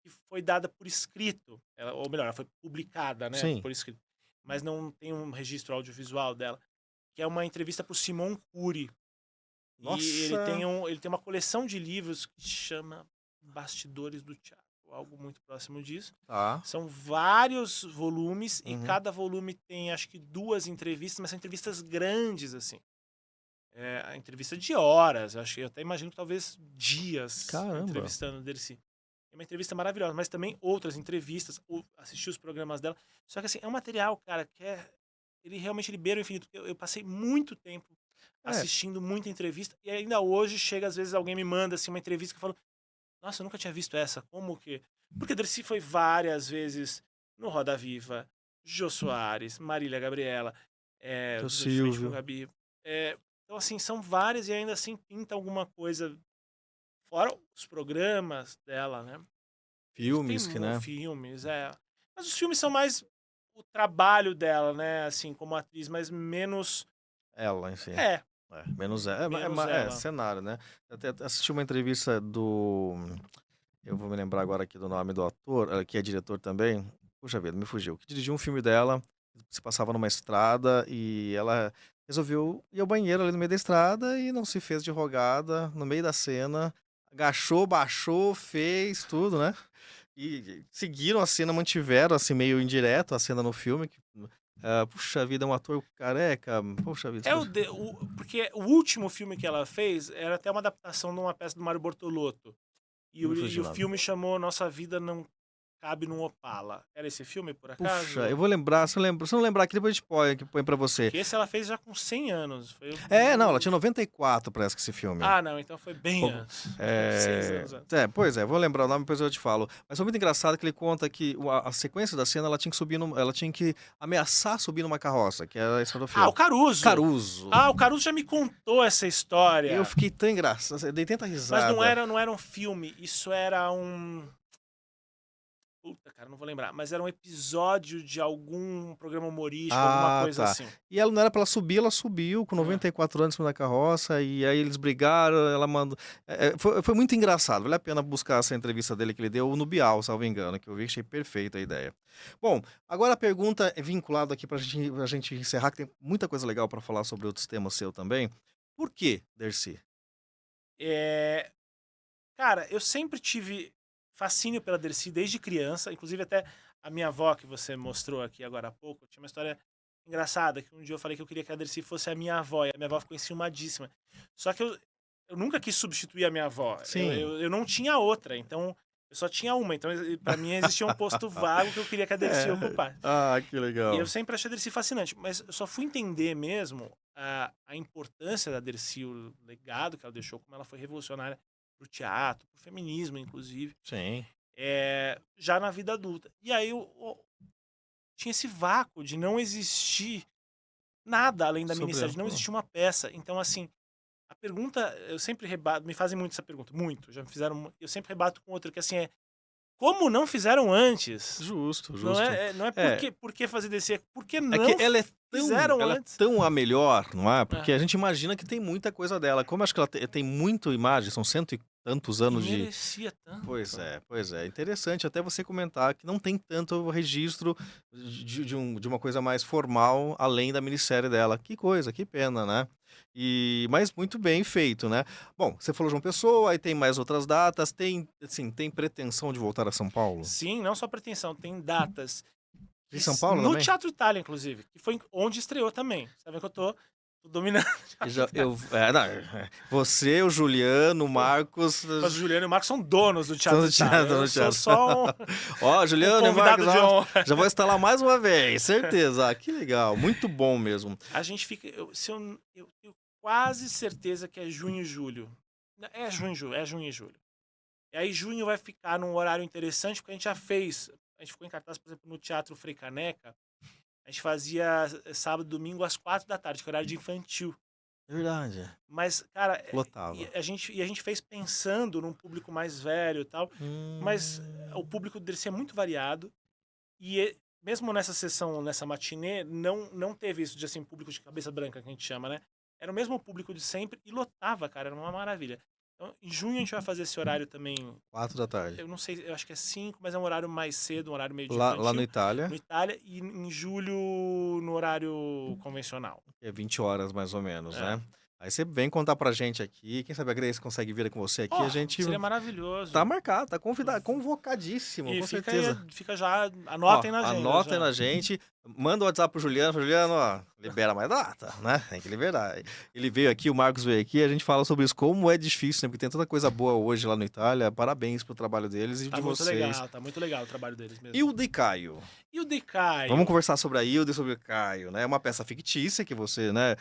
que foi dada por escrito, ou melhor, ela foi publicada, né, Sim. por escrito, mas não tem um registro audiovisual dela, que é uma entrevista para o Simon Cury. E Nossa! ele tem uma coleção de livros que se chama Bastidores do Teatro, algo muito próximo disso. Tá. São vários volumes e Uhum. cada volume tem, acho que, 2 entrevistas, mas são entrevistas grandes, assim. A entrevista de horas, eu até imagino que talvez dias Caramba. entrevistando o Dercy. É uma entrevista maravilhosa, mas também outras entrevistas, assistir os programas dela. Só que assim, é um material, cara, ele realmente libera o infinito. Eu passei muito tempo É, assistindo muita entrevista, e ainda hoje chega, às vezes, alguém me manda assim, uma entrevista que eu falo, nossa, eu nunca tinha visto essa, como que... Porque Dercy foi várias vezes no Roda Viva, Jô Soares, Marília Gabriela, do do De Frente com o Silvio. Gabi. Então, assim, são várias e ainda assim pinta alguma coisa, fora os programas dela, né? Tem Filmes que, né? filmes, Mas os filmes são mais o trabalho dela, né? Assim, como atriz, mas menos... Ela em si. É, É, menos menos ela. cenário, né? Eu até assisti uma entrevista do. Eu vou me lembrar agora aqui do nome do ator, que é diretor também. Puxa vida, me fugiu. Que dirigiu um filme dela, se passava numa estrada e ela resolveu ir ao banheiro ali no meio da estrada e não se fez de rogada no meio da cena. Agachou, baixou, fez tudo, né? E seguiram a cena, mantiveram assim meio indireto a cena no filme. Puxa vida, é um ator careca. Puxa vida. Porque o último filme que ela fez era até uma adaptação de uma peça do Mário Bortolotto. Não me E fugiu o nada. filme chamou Nossa Vida Não Cabe num Opala. Era esse filme, por Puxa, eu acaso? vou lembrar, se eu não lembrar aqui, depois a gente põe pra você. Que esse ela fez já com 100 anos. Foi Não, ela tinha 94, parece que esse filme. Ah, não, então foi bem Pô, antes. 6 anos antes. pois é, vou lembrar o nome, depois eu te falo. Mas foi muito engraçado que ele conta que a sequência da cena, ela tinha que subir, ela tinha que ameaçar subir numa carroça, que era a história do Ah, o filme. Caruso! Caruso. Ah, o Caruso já me contou essa Eu história. fiquei tão engraçado, eu dei tanta Mas risada. não era um filme, isso era um... Puta, cara, não vou lembrar. Mas era um episódio de algum programa humorístico, alguma Ah, coisa tá. assim. E ela não era pra ela subir, ela subiu com É. 94 anos em cima da carroça, e aí eles brigaram, ela mandou. Foi muito engraçado, vale a pena buscar essa entrevista dele que ele deu no Bial, salvo engano, que eu vi, achei perfeita a ideia. Bom, agora a pergunta é vinculada aqui pra gente encerrar, que tem muita coisa legal pra falar sobre outros temas seu também. Por que, Dercy? É, Cara, eu sempre tive fascínio pela Dercy desde criança, inclusive até a minha avó, que você mostrou aqui agora há pouco, tinha uma história engraçada, que um dia eu falei que eu queria que a Dercy fosse a minha avó, e a minha avó ficou enciumadíssima. Só que eu nunca quis substituir a minha avó, Sim. eu não tinha outra, então eu só tinha uma, então pra mim existia um posto vago que eu queria que a Dercy É. ocupasse. Ah, que E eu legal. sempre achei a Dercy fascinante, mas eu só fui entender mesmo a importância da Dercy, o legado que ela deixou, como ela foi revolucionária pro teatro, pro feminismo, inclusive, Sim. já na vida adulta. E aí tinha esse vácuo de não existir nada além da Sobre. minissérie, de não existir uma peça. Então, assim, a pergunta, eu sempre rebato, me fazem muito essa pergunta, muito, já me fizeram, eu sempre rebato com outra, que assim, como não fizeram antes? Justo, Não justo. é, não é É, por que fazer DC, é por que É que não ela fizeram é antes? tão a melhor, não é? É. Porque a gente imagina que tem muita coisa dela. Como eu acho que ela tem muito imagem, são cento e tantos E anos de. merecia tanto. Pois é. Interessante até você comentar que não tem tanto registro de uma coisa mais formal além da minissérie dela. Que coisa, que pena, né? Mas muito bem feito, né? Bom, você falou João Pessoa, aí tem mais outras datas, tem pretensão de voltar a São Paulo? Sim, não só pretensão, tem datas De São Paulo no também? Teatro Itália, inclusive, que foi onde estreou também. Você tá vendo que eu tô tô dominando E já. não, você, o Juliano, o Marcos Mas o Juliano e o Marcos são donos do estão Teatro no Itália. teatro, no Eu sou teatro. só Ó, um Juliano e Marcos, convidado de ó, honra. já vou instalar mais uma vez, certeza. Ah, que legal, muito bom mesmo. A gente fica. Eu tenho quase certeza que é junho e julho. É junho e julho, é junho e julho. E aí junho vai ficar num horário interessante, porque a gente já fez. A gente ficou em cartaz, por exemplo, no Teatro Frei Caneca. A gente fazia sábado, domingo, às 4 da tarde, que é horário de infantil. Verdade, Mas, cara, lotava. e a gente fez pensando num público mais velho e tal. Mas o Hum, público dele é muito variado. E mesmo nessa sessão, nessa matinê, não teve isso de assim, público de cabeça branca, que a gente chama, né? Era o mesmo público de sempre e lotava, cara, era uma maravilha. Então, em junho a gente vai fazer esse horário também. 4 da tarde. Eu não sei, eu acho que é 5, mas é um horário mais cedo, um horário meio de Lá no infantil, Itália, no Itália, e em julho no horário convencional. é 20 horas mais ou menos, É. né? Aí você vem contar pra gente aqui, quem sabe a Grace consegue vir com você aqui, Ó, a gente seria tá maravilhoso. marcado, tá convidado, convocadíssimo, E com fica aí, certeza. fica já, Ó, anotem na agenda anotem já. na gente, manda o WhatsApp pro Juliano, ó, libera mais data, né? Tem que liberar. Ele veio aqui, o Marcos veio aqui, a gente fala sobre isso, como é difícil, né? Porque tem tanta coisa boa hoje lá no Itália. Parabéns pro trabalho deles e de vocês. Tá muito legal o trabalho deles mesmo. Hilda e Caio. E o De Caio? Vamos conversar sobre a Hilda e sobre o Caio, né? É uma peça fictícia que você, né,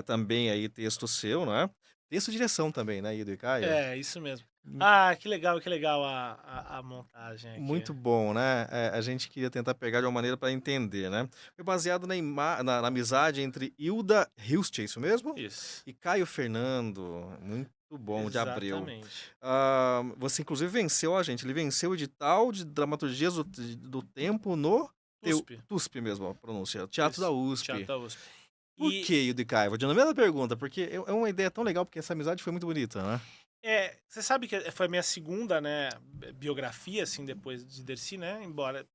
também aí texto seu, né? Texto e direção também, né, Hilda e Caio? É, isso mesmo. Hum, Ah, que legal a montagem aqui. Muito bom, né? A gente queria tentar pegar de uma maneira para entender, né? Foi baseado na amizade entre Hilda Hilst, é isso mesmo? Isso. E Caio Fernando, muito bom, de Abreu. Exatamente. Você inclusive venceu, ó, gente, ele venceu o edital de dramaturgias do tempo no USP. TUSP mesmo, a pronúncia, Teatro da Isso. USP. Teatro da USP. Por E que Hilda e Caio? Vou te fazer a mesma pergunta, porque é uma ideia tão legal, porque essa amizade foi muito bonita, né? você sabe que foi a minha segunda, né, biografia, assim, depois de Dercy, né? Embora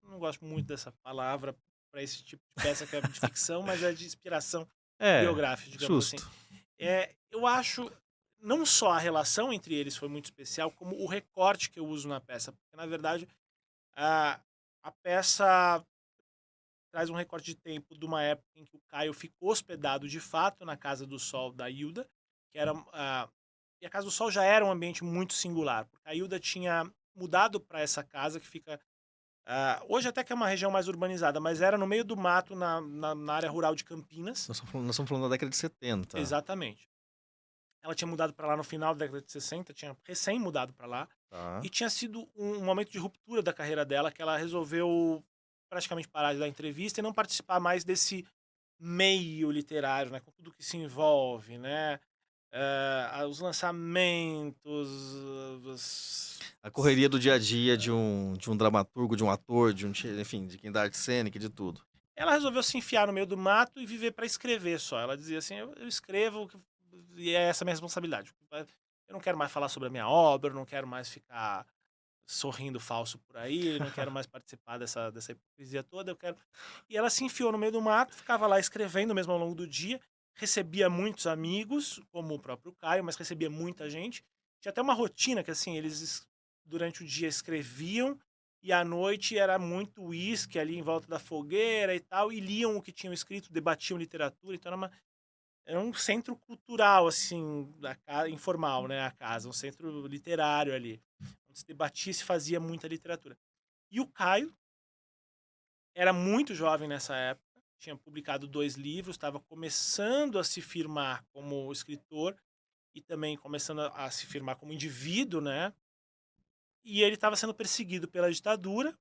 eu não gosto muito dessa palavra para esse tipo de peça que é de ficção, mas é de inspiração É, biográfica, digamos assim. justo. Eu acho não só a relação entre eles foi muito especial, como o recorte que eu uso na peça. Porque, na verdade, a, a peça traz um recorte de tempo de uma época em que o Caio ficou hospedado de fato na Casa do Sol da Hilda, que era. E a Casa do Sol já era um ambiente muito singular, porque a Hilda tinha mudado para essa casa que fica. Hoje até que é uma região mais urbanizada, mas era no meio do mato, na área rural de Campinas. Nós estamos falando da década de 70. Exatamente. Ela tinha mudado para lá no final da década de 60, tinha recém mudado para lá. Tá. E tinha sido um momento de ruptura da carreira dela, que ela resolveu praticamente parar de dar entrevista e não participar mais desse meio literário, né? Com tudo que se envolve, né? Os lançamentos, A correria do dia a dia de um dramaturgo, de um ator, enfim, de quem dá arte cênica, de tudo. ela resolveu se enfiar no meio do mato e viver para escrever só. Ela dizia assim: eu escrevo e é essa a minha responsabilidade. Eu não quero mais falar sobre a minha obra, eu não quero mais ficar sorrindo falso por aí, não quero mais participar dessa hipocrisia toda, eu quero. E ela se enfiou no meio do mato, ficava lá escrevendo mesmo ao longo do dia, recebia muitos amigos, como o próprio Caio, mas recebia muita gente. Tinha até uma rotina que, assim, eles durante o dia escreviam e à noite era muito uísque ali em volta da fogueira e tal, e liam o que tinham escrito, debatiam literatura, então era um centro cultural, assim, informal, né, a casa, um centro literário ali, onde se debatia e se fazia muita literatura. E o Caio era muito jovem nessa época, tinha publicado 2 livros, estava começando a se firmar como escritor e também começando a se firmar como indivíduo, né? E ele estava sendo perseguido pela ditadura,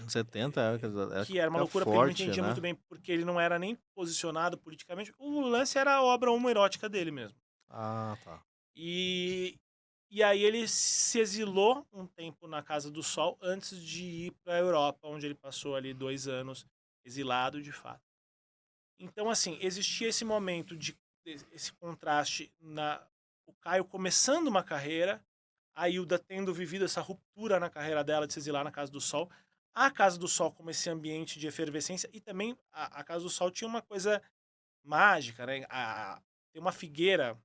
70 é que era uma época loucura, porque ele não forte, entendia muito né? bem, porque ele não era nem posicionado politicamente. O lance era a obra homoerótica dele mesmo. Ah, tá. E, e aí ele se exilou um tempo na Casa do Sol antes de ir para a Europa, onde ele passou ali 2 anos exilado de fato. Então, assim, existia esse momento esse contraste o Caio começando uma carreira, a Hilda tendo vivido essa ruptura na carreira dela de se exilar na Casa do Sol, a Casa do Sol como esse ambiente de efervescência, e também a Casa do Sol tinha uma coisa mágica, né? Tem uma figueira.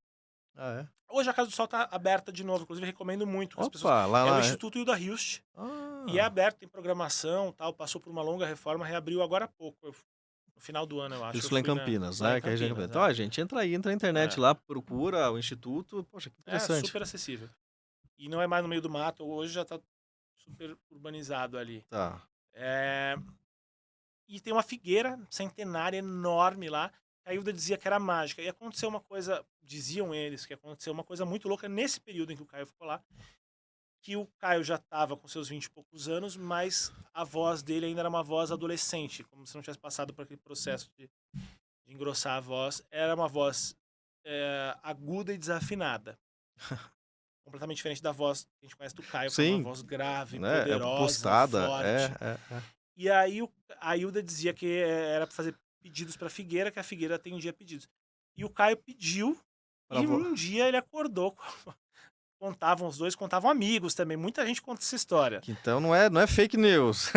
Ah, é? Hoje a Casa do Sol está aberta de novo, inclusive recomendo muito que as pessoas. Opa, lá, É o lá. Instituto Hilda Hilst e é Ah, aberto, tem programação, tal, passou por uma longa reforma, reabriu agora há pouco. No final do ano, eu acho, Isso eu lá em fui Campinas, lá em né? Que é a região de Campinas, Campinas. Então, a gente entra aí, entra na internet É. lá, procura o instituto. Poxa, que É interessante. super acessível. E não é mais no meio do mato, hoje já tá super urbanizado ali. Tá. É, e tem uma figueira centenária enorme lá. A Hilda dizia que era mágica. E aconteceu uma coisa, diziam eles, que aconteceu uma coisa muito louca nesse período em que o Caio ficou lá. Que o Caio já estava com seus 20 e poucos anos, mas a voz dele ainda era uma voz adolescente, como se não tivesse passado por aquele processo de engrossar a voz. Era uma voz aguda e desafinada. Completamente diferente da voz que a gente conhece do Caio, que é uma Sim, voz grave, né? É poderosa, postada. forte. É. E aí a Hilda dizia que era para fazer pedidos para Figueira, que a Figueira atendia pedidos. E o Caio pediu, Pra e vo- um dia ele acordou. Contavam, os dois contavam amigos também. Muita gente conta essa história. Então não é fake news.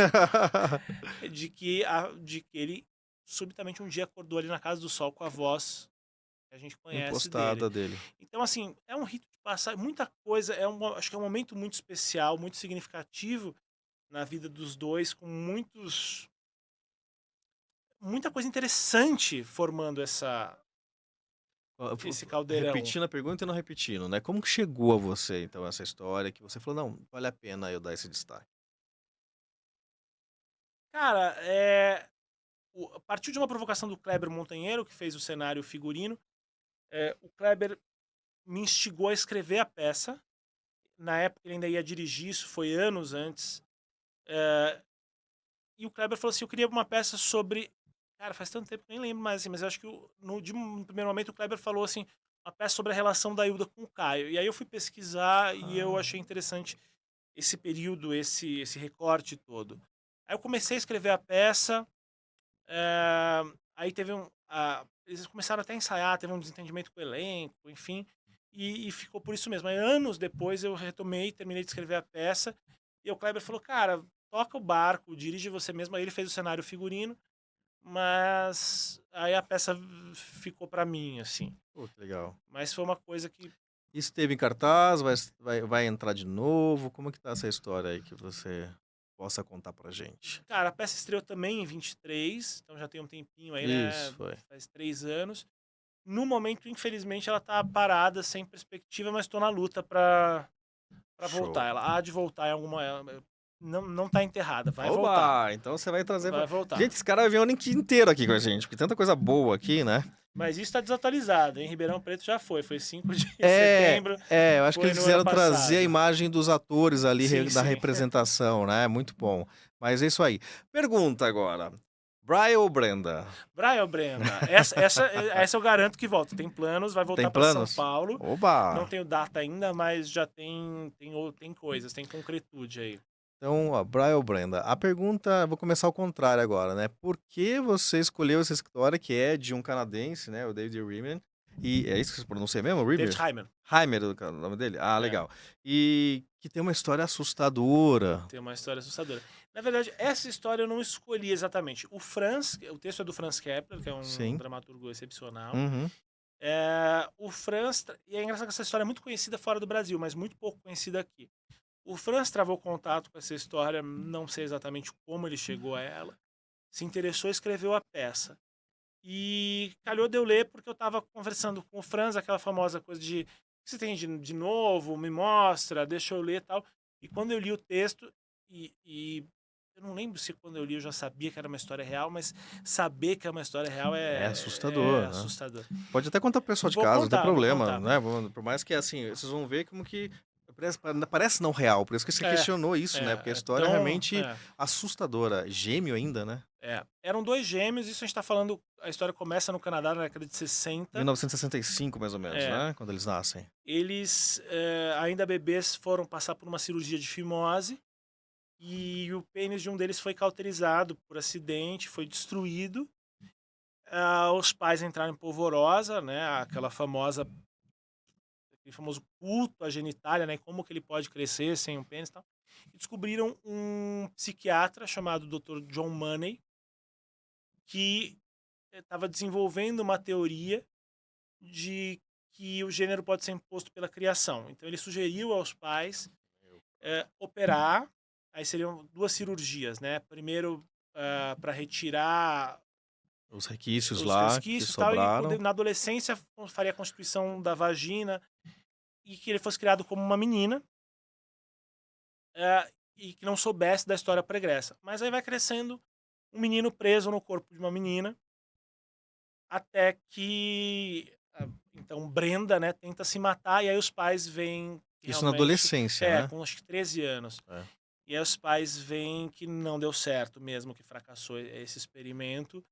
De que ele subitamente um dia acordou ali na Casa do Sol com a voz que a gente conhece dele. Impostada dele. Então, assim, é um rito de passagem, muita coisa, acho que é um momento muito especial, muito significativo na vida dos dois, com muita coisa interessante formando esse caldeirão. Repetindo a pergunta e não repetindo, né? Como que chegou a você, então, essa história que você falou, não, vale a pena eu dar esse destaque? Cara, partiu de uma provocação do Kleber Montanheiro, que fez o cenário figurino. O Kleber me instigou a escrever a peça. Na época ele ainda ia dirigir, isso foi anos antes. E o Kleber falou assim, eu queria uma peça sobre... Cara, faz tanto tempo que eu nem lembro mais, assim, mas eu acho que no primeiro momento o Kleber falou assim, uma peça sobre a relação da Hilda com o Caio. E aí eu fui pesquisar e eu Ah, achei interessante esse período, esse recorte todo. Aí eu comecei a escrever a peça, aí teve eles começaram até a ensaiar, teve um desentendimento com o elenco, enfim, e ficou por isso mesmo. Aí, anos depois eu retomei, terminei de escrever a peça, e o Kleber falou, cara, toca o barco, dirige você mesmo. Aí ele fez o cenário figurino, mas aí a peça ficou pra mim, assim. pô, que legal. Mas foi uma coisa que, Esteve em cartaz, vai entrar de novo? Como que tá essa história aí que você possa contar pra gente? cara, a peça estreou também em 23, então já tem um tempinho aí, Isso, né? foi. Faz 3 anos. No momento, infelizmente, ela tá parada, sem perspectiva, mas tô na luta pra Show. voltar. Ela há de voltar em alguma. Não tá enterrada, vai voltar. Oba! Então você vai trazer. Vai voltar. Gente, esse cara vai vir o ano inteiro aqui com a gente, porque tanta coisa boa aqui, né? Mas isso tá desatualizado, em Ribeirão Preto já foi. Foi 5 de É, setembro, eu acho que foi eles no ano quiseram trazer a passado. imagem dos atores ali, Sim, da sim. representação, né? Muito bom. Mas é isso aí. Pergunta agora: Brian ou Brenda? Brian ou Brenda, essa eu garanto que volta. Tem planos, vai Tem voltar para São planos? Paulo. Não Oba! tenho data ainda, mas já tem coisas, tem concretude aí. Então, ó, Brian ou Brenda? A pergunta, vou começar ao contrário agora, né? Por que você escolheu essa história que é de um canadense, né? O David Rimer. E é isso que você pronuncia mesmo? David Rimer? Heimer. Heimer, o nome dele? Ah, É. legal. E que tem uma história assustadora. Tem uma história assustadora. Na verdade, essa história eu não escolhi exatamente. O texto é do Franz Kepler, que é um Sim. dramaturgo excepcional. Uhum. O Franz, e é engraçado que essa história é muito conhecida fora do Brasil, mas muito pouco conhecida aqui. O Franz travou contato com essa história, não sei exatamente como ele chegou a ela, se interessou e escreveu a peça. E calhou de eu ler porque eu estava conversando com o Franz, aquela famosa coisa de: o que você tem de novo? Me mostra, deixa eu ler e tal. E quando eu li o texto, e eu não lembro se quando eu li eu já sabia que era uma história real, mas saber que é uma história real É é assustador, né? assustador. Pode até contar pro pessoal de Vou casa, não tem contar, vou problema, contar. né? Por mais que, assim, vocês vão ver como que parece não real, por isso que você questionou isso, né? Porque a história é realmente assustadora. Gêmeo ainda, né? Eram dois gêmeos, isso a gente tá falando, a história começa no Canadá na década de 60. 1965, mais ou menos, né? Quando eles nascem. Eles, ainda bebês, foram passar por uma cirurgia de fimose e o pênis de um deles foi cauterizado por acidente, foi destruído. Os pais entraram em polvorosa, né? Aquele famoso culto à genitália, né? Como que ele pode crescer sem um pênis e tal. E descobriram um psiquiatra chamado Dr. John Money, que estava desenvolvendo uma teoria de que o gênero pode ser imposto pela criação. Então ele sugeriu aos pais operar, aí seriam duas cirurgias, né? Primeiro para retirar Os requisitos os lá que resquícios e tal, e sobraram. na adolescência faria a constituição da vagina e que ele fosse criado como uma menina, e que não soubesse da história pregressa. Mas aí vai crescendo um menino preso no corpo de uma menina, até que então Brenda, né, tenta se matar, e aí os pais veem que Isso na realmente adolescência, né? com acho que 13 anos. É. E aí os pais veem que não deu certo mesmo, que fracassou esse experimento,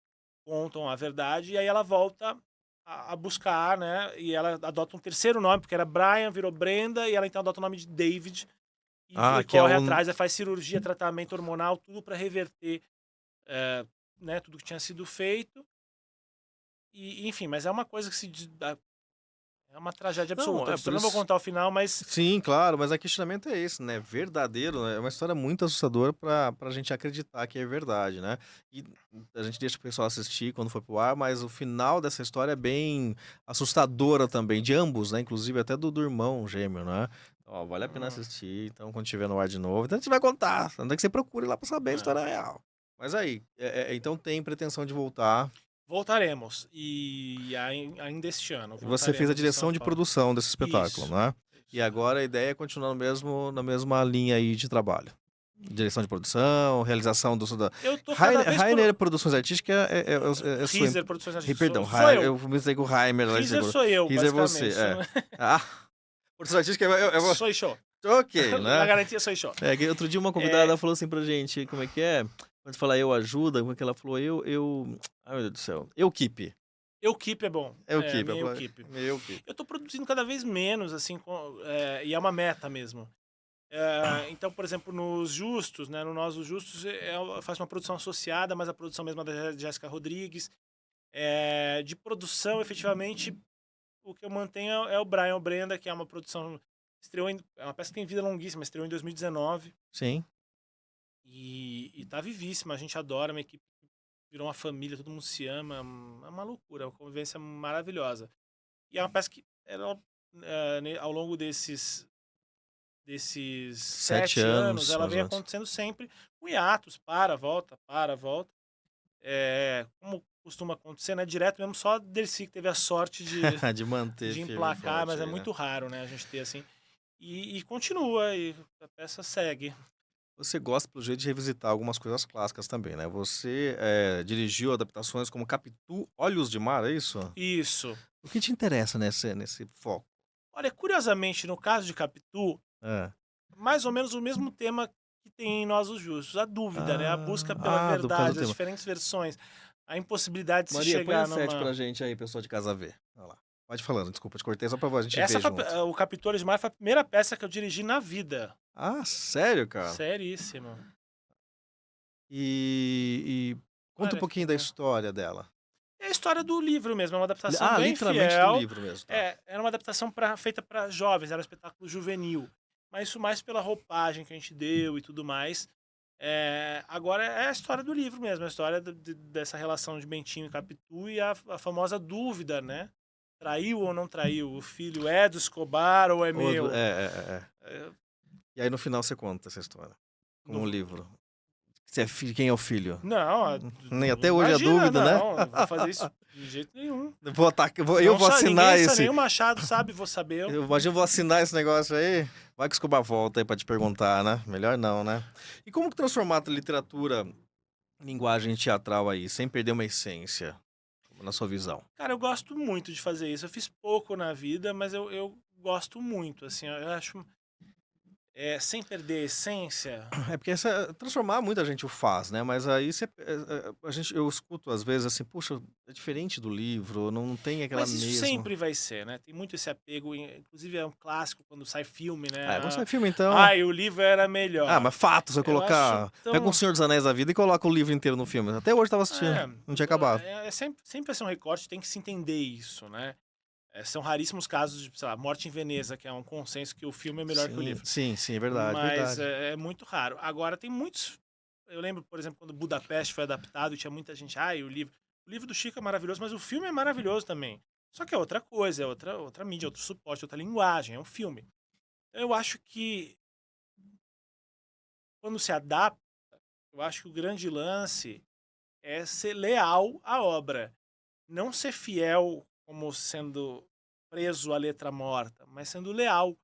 contam a verdade, e aí ela volta a buscar, né, e ela adota um terceiro nome, porque era Brian, virou Brenda, e ela então adota o nome de David, Ah, e que é corre o. atrás, aí faz cirurgia, tratamento hormonal, tudo para reverter, né, tudo que tinha sido feito. E, enfim, mas é uma coisa que é uma tragédia Não, absoluta. é Eu por não vou isso. contar o final, mas Sim, claro, mas o questionamento é esse, né? Verdadeiro, né? É uma história muito assustadora pra gente acreditar que é verdade, né? E a gente deixa o pessoal assistir quando for pro ar, mas o final dessa história é bem assustadora também, de ambos, né? Inclusive até do irmão gêmeo, né? Então, ó, vale a pena assistir, então quando tiver no ar de novo. Então a gente vai contar, não é que você procure lá pra saber a é, história real. Mas aí, então tem pretensão de voltar. voltaremos. E ainda este ano, Você fez a voltaremos em São direção de Paulo. produção desse espetáculo, Isso. né? E Isso, agora a exatamente. ideia é continuar na mesma linha aí de trabalho. Direção de produção, realização da Eu tô cada Rainer, vez Rainer Produções Artísticas é sua. Riser Produções Artísticas. Perdão, Sou eu. Eu comecei com o Rainer lá de Riser seguro. sou eu, Riser é você, basicamente. é. Ah, Produção Artística Sou eu. ok, La né? garantia sou eu. É, que outro dia uma convidada falou assim pra gente, como é que é? Quando você fala eu ajuda, como é que ela falou? Ai meu Deus do céu. Eu keep. Equipe é bom. Eu É, keep. minha equipe. Eu keep. Eu tô produzindo cada vez menos, assim, e é uma meta mesmo. Então, por exemplo, nos Justos, né, no Nós os Justos, eu faço uma produção associada, mas a produção mesmo é da Jéssica Rodrigues. De produção, efetivamente, o que eu mantenho é o Brian o Brenda, que é uma produção. É uma peça que tem vida longuíssima, estreou em 2019 Sim. e tá vivíssima. A gente adora, minha equipe virou uma família, todo mundo se ama, é uma loucura, é uma convivência maravilhosa. E é uma peça que ela, ao longo desses 7 7 anos, anos, ela mais ou vem menos. acontecendo sempre com hiatos, volta, volta. Como costuma acontecer, né? Direto mesmo, só Dercy que teve a sorte De manter de firme e emplacar, forte mas é aí, né? muito raro, né? A gente ter assim. E continua, e a peça segue. Você gosta, pelo jeito, de revisitar algumas coisas clássicas também, né? Você dirigiu adaptações como Capitu, Olhos de Mar, é isso? Isso. O que te interessa nesse foco? Olha, curiosamente, no caso de Capitu, É. mais ou menos o mesmo tema que tem em Nós os Justos, a dúvida, né? A busca pela Por causa do verdade, as tema. diferentes versões, a impossibilidade de se Maria, põe a chegar 7 numa. pra gente aí, pessoal de casa ver. Olha lá. Pode ir falando, desculpa, te cortei só pra gente Essa ver foi, junto. o Capitólio de Mar foi a primeira peça que eu dirigi na vida. Ah, sério, cara? Seríssimo. E conta um Olha que pouquinho da legal. história dela. É a história do livro mesmo, é uma adaptação Ah, bem literalmente do fiel. livro mesmo, tá? Era uma adaptação feita para jovens, era um espetáculo juvenil. Mas isso mais pela roupagem que a gente deu e tudo mais. Agora é a história do livro mesmo, a história dessa relação de Bentinho e Capitu e a famosa dúvida, né? Traiu ou não traiu? O filho é do Escobar ou é meu? É, E aí no final você conta essa história. Como um no- livro. Quem é o filho? Não, Nem até hoje é imagina, dúvida, né? não vou fazer isso de jeito nenhum. Eu vou Ninguém, assinar esse. nenhum Machado sabe, vou saber. Imagina, eu vou assinar esse negócio aí. Vai que o Escobar volta aí pra te perguntar, né? Melhor não, né? E como que transformar a literatura em linguagem teatral aí, sem perder uma essência, na sua visão? Cara, eu gosto muito de fazer isso. Eu fiz pouco na vida, mas eu gosto muito, assim, eu acho, sem perder a essência. É porque transformar muita gente o faz, né? Mas aí eu escuto às vezes assim, puxa, é diferente do livro, não tem aquela Mas isso mesma. sempre vai ser, né? Tem muito esse apego, inclusive é um clássico quando sai filme, né? Quando sai filme então. O livro era melhor. Mas fato, você Eu acho colocar. tão. Pega um Senhor dos Anéis da vida e coloca o livro inteiro no filme. Até hoje eu tava assistindo, não tinha acabado. Sempre vai ser um recorte, tem que se entender isso, né? São raríssimos casos de, sei lá, Morte em Veneza, que é um consenso que o filme é melhor que o livro. Sim, é verdade, Mas verdade. é muito raro. Agora, tem muitos. Eu lembro, por exemplo, quando Budapeste foi adaptado, tinha muita gente. O livro do Chico é maravilhoso, mas o filme é maravilhoso também. Só que é outra coisa, é outra mídia, outro suporte, outra linguagem, é um filme. Eu acho que quando se adapta, eu acho que o grande lance é ser leal à obra. Não ser fiel como sendo preso à letra morta, mas sendo leal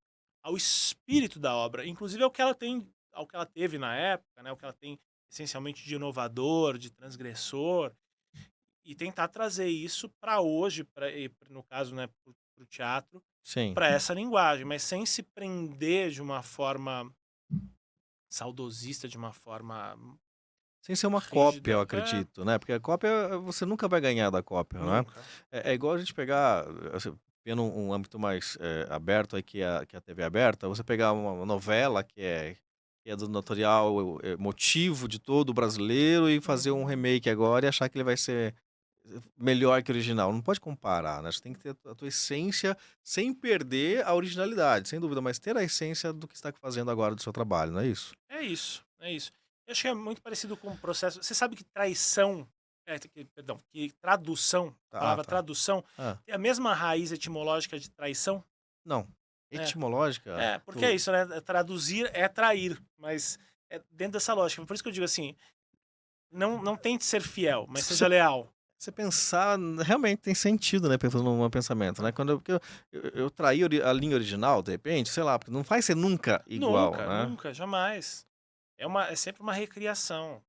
ao espírito da obra. Inclusive ao que ela tem, ao que ela teve na época, né? O que ela tem essencialmente de inovador, de transgressor, e tentar trazer isso para hoje, no caso, né, para o teatro, Sim. para essa linguagem, mas sem se prender de uma forma saudosista, de uma forma Sem ser uma cópia, eu rígida. acredito, né, porque a cópia você nunca vai ganhar da cópia, né. Nunca. É igual a gente pegar, assim, vendo um âmbito mais, aberto aí que é a TV aberta, você pegar uma novela que é do notorial, motivo de todo brasileiro e fazer um Uhum. remake agora e achar que ele vai ser melhor que o original. Não pode comparar, né, você tem que ter a tua essência sem perder a originalidade, sem dúvida, mas ter a essência do que está fazendo agora do seu trabalho, não é isso? É isso, é isso. Eu acho que é muito parecido com o processo. Você sabe que traição, perdão, que tradução, a Ah, palavra tá. tradução, Hã. tem a mesma raiz etimológica de traição? Não. É. Etimológica, É, porque é isso, né? Traduzir é trair, mas é dentro dessa lógica. Por isso que eu digo assim, não tente ser fiel, mas se seja você leal. você pensar, realmente tem sentido, né, pensando no meu pensamento, né, quando eu porque eu traí a linha original, de repente, sei lá, porque não vai ser nunca igual, Nunca, né. nunca, jamais. É sempre uma recriação.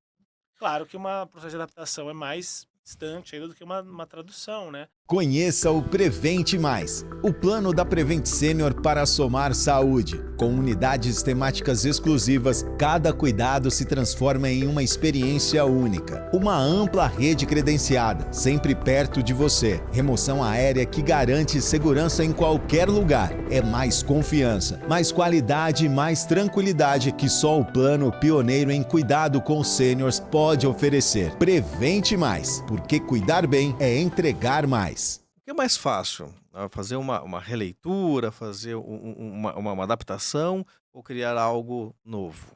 Claro que uma processo de adaptação é mais distante ainda do que uma tradução, né? Conheça o Prevente Mais, o plano da Prevent Sênior para somar saúde. Com unidades temáticas exclusivas, cada cuidado se transforma em uma experiência única. Uma ampla rede credenciada, sempre perto de você. Remoção aérea que garante segurança em qualquer lugar. É mais confiança, mais qualidade e mais tranquilidade que só o plano pioneiro em cuidado com sêniors pode oferecer. Prevente Mais, porque cuidar bem é entregar mais. O que é mais fácil? Fazer uma releitura, fazer uma adaptação ou criar algo novo?